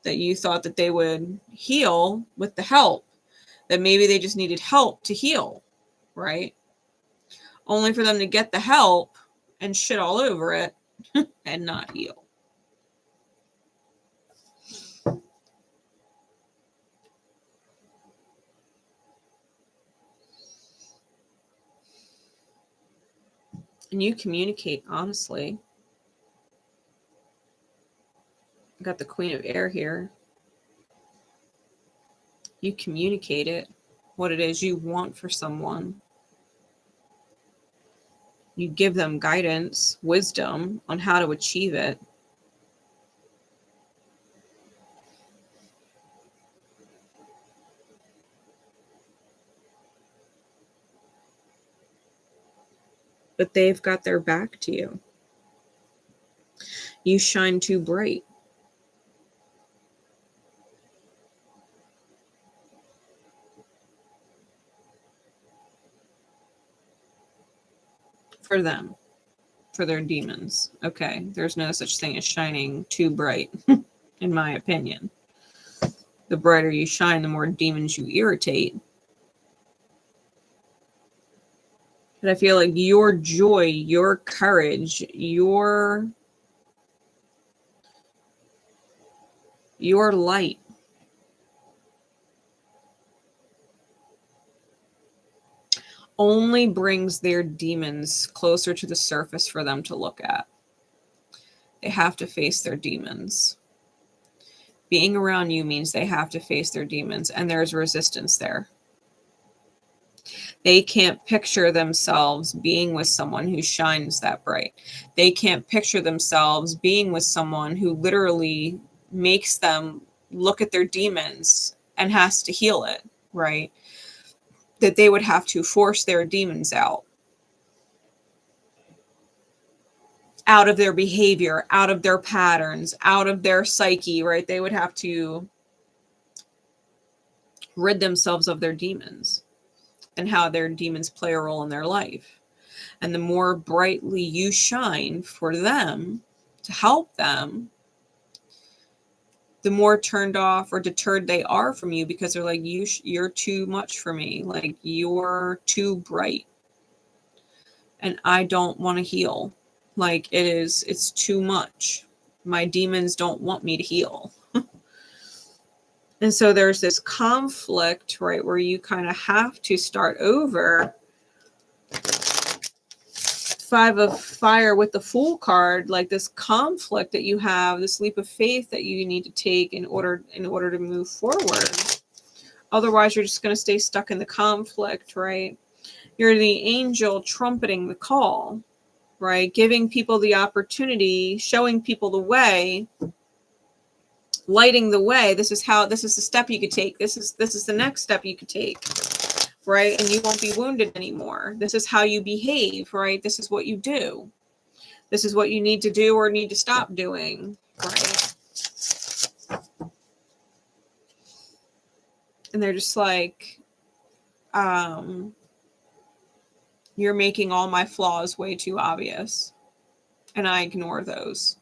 That you thought that they would heal with the help, that maybe they just needed help to heal, right? Only for them to get the help and shit all over it and not heal. And you communicate honestly. I got the Queen of Air here. You communicate it, what it is you want for someone. You give them guidance, wisdom on how to achieve it. But they've got their back to you. You shine too bright. For them, for their demons. Okay, there's no such thing as shining too bright, in my opinion. The brighter you shine, the more demons you irritate. But I feel like your joy, your courage, your light only brings their demons closer to the surface for them to look at. They have to face their demons. Being around you means they have to face their demons, and there's resistance there. They can't picture themselves being with someone who shines that bright. They can't picture themselves being with someone who literally makes them look at their demons and has to heal it, right? That they would have to force their demons out of their behavior, out of their patterns, out of their psyche, right? They would have to rid themselves of their demons and how their demons play a role in their life. And the more brightly you shine for them to help them, the more turned off or deterred they are from you, because they're like, you're too much for me. Like, you're too bright and I don't want to heal. Like, it's too much. My demons don't want me to heal. And so there's this conflict, right, where you kind of have to start over. Five of Fire with the Fool card, like this conflict that you have, this leap of faith that you need to take in order to move forward. Otherwise, you're just going to stay stuck in the conflict, right? You're the angel trumpeting the call, right? Giving people the opportunity, showing people the way, lighting the way. This is the step you could take. This is the next step you could take, right? And you won't be wounded anymore. This is how you behave, right? This is what you do. This is what you need to do or need to stop doing, right? And they're just like, you're making all my flaws way too obvious. And I ignore those.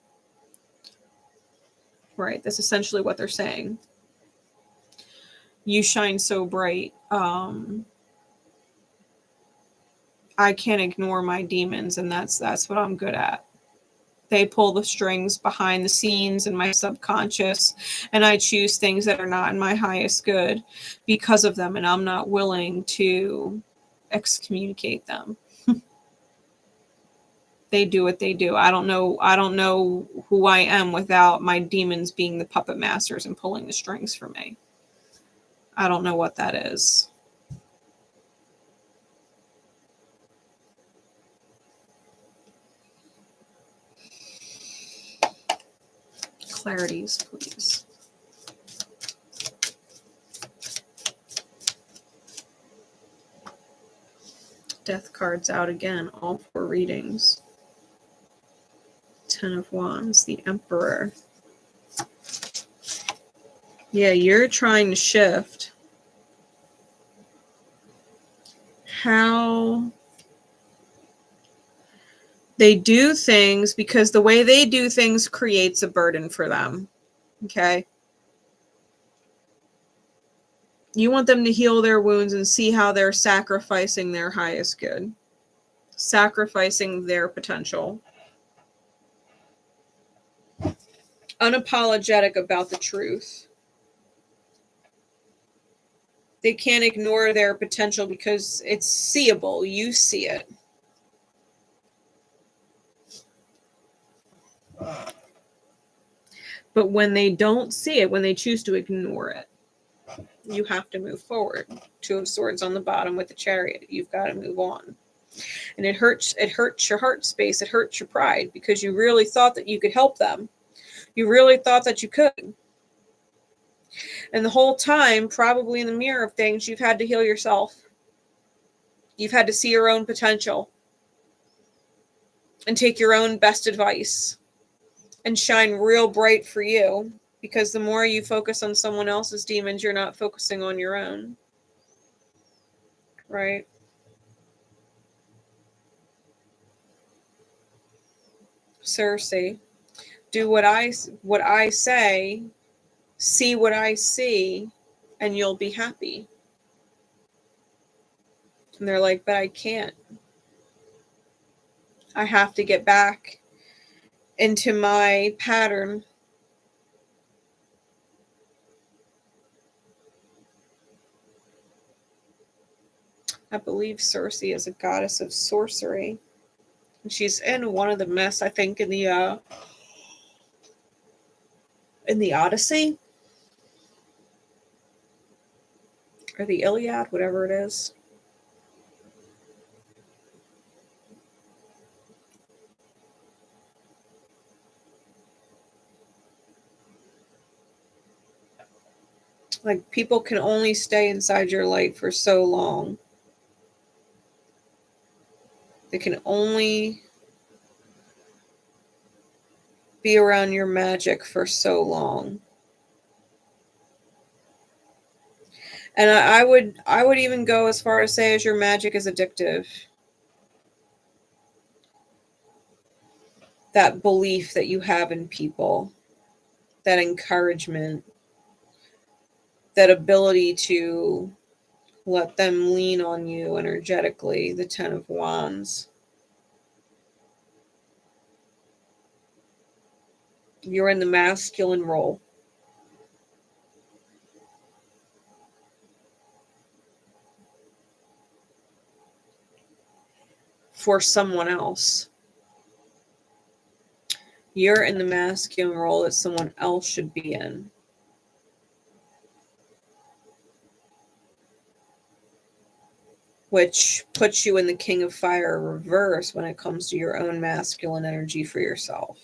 Right? That's essentially what they're saying. You shine so bright. I can't ignore my demons, and that's what I'm good at. They pull the strings behind the scenes in my subconscious, and I choose things that are not in my highest good because of them, and I'm not willing to excommunicate them. They do what they do. I don't know who I am without my demons being the puppet masters and pulling the strings for me. I don't know what that is. Clarities, please. Death cards out again, all 4 readings. 10 of Wands, the Emperor. Yeah, you're trying to shift how they do things, because the way they do things creates a burden for them. Okay? You want them to heal their wounds and see how they're sacrificing their highest good, sacrificing their potential. Unapologetic about the truth. They can't ignore their potential because it's seeable. You see it. But when they don't see it, when they choose to ignore it, you have to move forward. 2 of Swords on the bottom with the Chariot. You've got to move on. And it hurts your heart space. It hurts your pride because you really thought that you could help them. You really thought that you could. And the whole time, probably in the mirror of things, you've had to heal yourself. You've had to see your own potential and take your own best advice and shine real bright for you, because the more you focus on someone else's demons, you're not focusing on your own. Right? Circe, do what I say, see what I see, and you'll be happy. And they're like, but I can't. I have to get back into my pattern. I believe Circe is a goddess of sorcery. And she's in one of the myths, I think, in the Odyssey. Or the Iliad, whatever it is. Like, people can only stay inside your light for so long. They can only be around your magic for so long. And I would even go as far as say as your magic is addictive. That belief that you have in people, that encouragement, that ability to let them lean on you energetically, the 10 of Wands. You're in the masculine role. For someone else. You're in the masculine role that someone else should be in. Which puts you in the King of Fire reverse when it comes to your own masculine energy for yourself.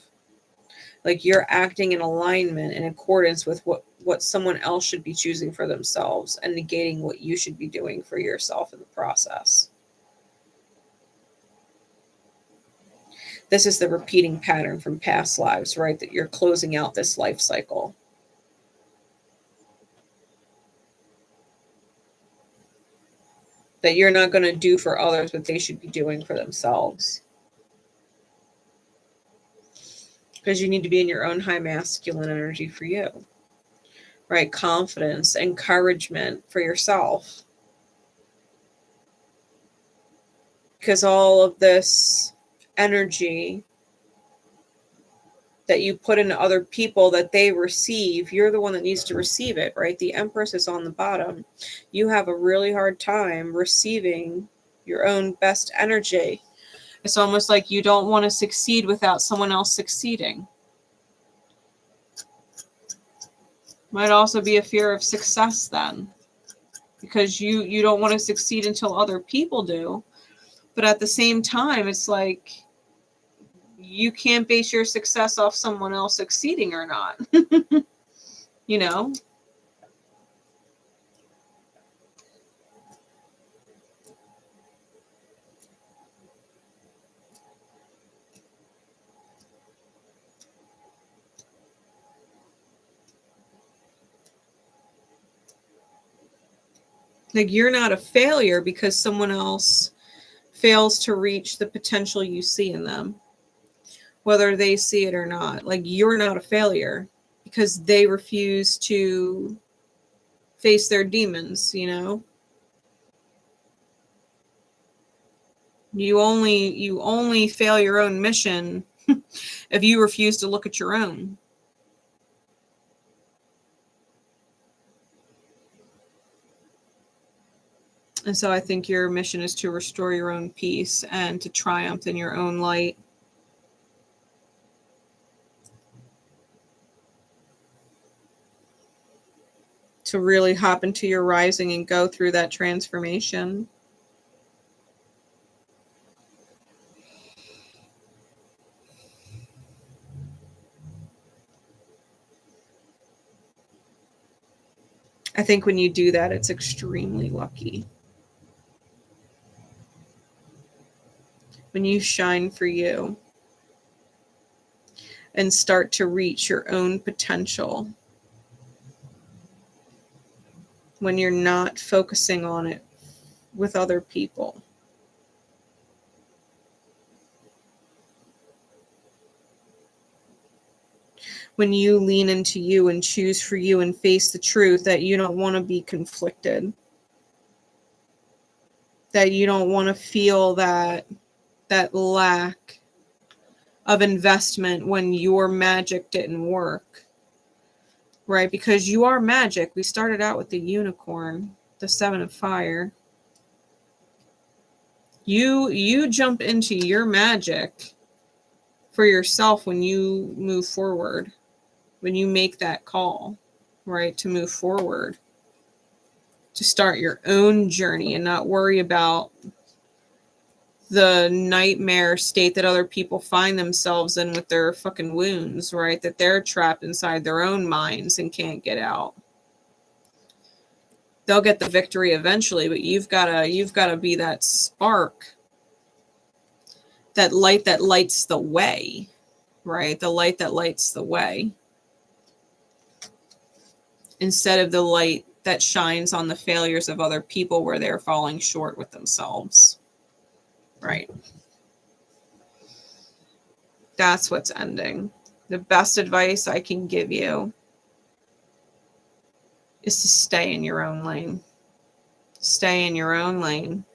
Like you're acting in alignment in accordance with what someone else should be choosing for themselves and negating what you should be doing for yourself in the process. This is the repeating pattern from past lives, right? That you're closing out this life cycle. That you're not going to do for others what they should be doing for themselves. Because you need to be in your own high masculine energy for you. Right? Confidence, encouragement for yourself. Because all of this energy that you put into other people that they receive, you're the one that needs to receive it, right? The Empress is on the bottom. You have a really hard time receiving your own best energy. It's almost like you don't want to succeed without someone else succeeding. Might also be a fear of success then, because you don't want to succeed until other people do. But at the same time, it's like you can't base your success off someone else succeeding or not. You know? Like you're not a failure because someone else fails to reach the potential you see in them, whether they see it or not. Like you're not a failure because they refuse to face their demons, you know? You only fail your own mission if you refuse to look at your own. And so I think your mission is to restore your own peace and to triumph in your own light. To really hop into your rising and go through that transformation. I think when you do that, it's extremely lucky. When you shine for you and start to reach your own potential, when you're not focusing on it with other people. When you lean into you and choose for you and face the truth that you don't want to be conflicted, that you don't want to feel that lack of investment when your magic didn't work, right? Because you are magic. We started out with the unicorn, the 7 of fire. You jump into your magic for yourself when you move forward, when you make that call, right, to move forward, to start your own journey and not worry about the nightmare state that other people find themselves in with their fucking wounds, right? That they're trapped inside their own minds and can't get out. They'll get the victory eventually, but you've gotta be that spark, that light that lights the way, right? The light that lights the way. Instead of the light that shines on the failures of other people where they're falling short with themselves. Right. That's what's ending. The best advice I can give you is to stay in your own lane. Stay in your own lane.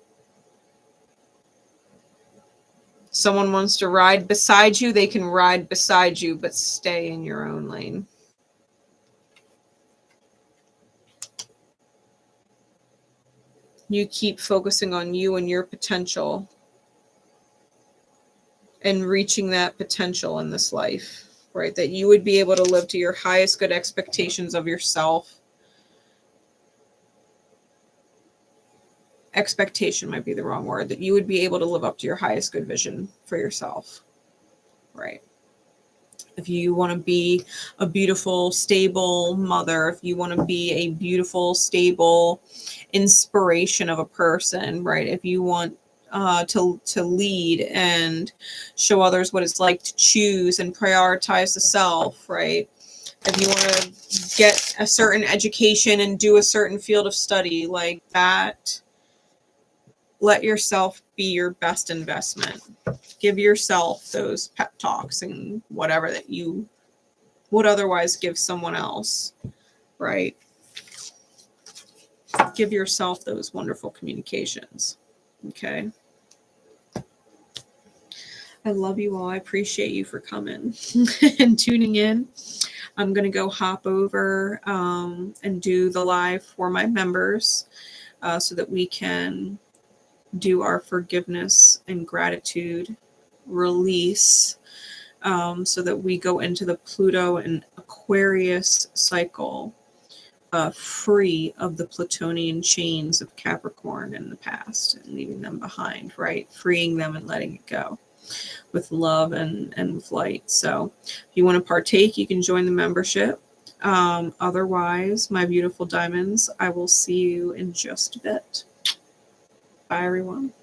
Someone wants to ride beside you, they can ride beside you, but stay in your own lane. You keep focusing on you and your potential and reaching that potential in this life, right? That you would be able to live to your highest good expectations of yourself. Expectation might be the wrong word. That you would be able to live up to your highest good vision for yourself, right? If you want to be a beautiful, stable mother, if you want to be a beautiful, stable inspiration of a person, right? If you want to lead and show others what it's like to choose and prioritize the self, right? If you want to get a certain education and do a certain field of study like that, let yourself be your best investment. Give yourself those pep talks and whatever that you would otherwise give someone else, right? Give yourself those wonderful communications, okay? I love you all. I appreciate you for coming and tuning in. I'm going to go hop over and do the live for my members so that we can do our forgiveness and gratitude release, so that we go into the Pluto and Aquarius cycle free of the Plutonian chains of Capricorn in the past and leaving them behind, right? Freeing them and letting it go with love and with light. So if you want to partake, you can join the membership. Otherwise, my beautiful diamonds, I will see you in just a bit. Bye, everyone.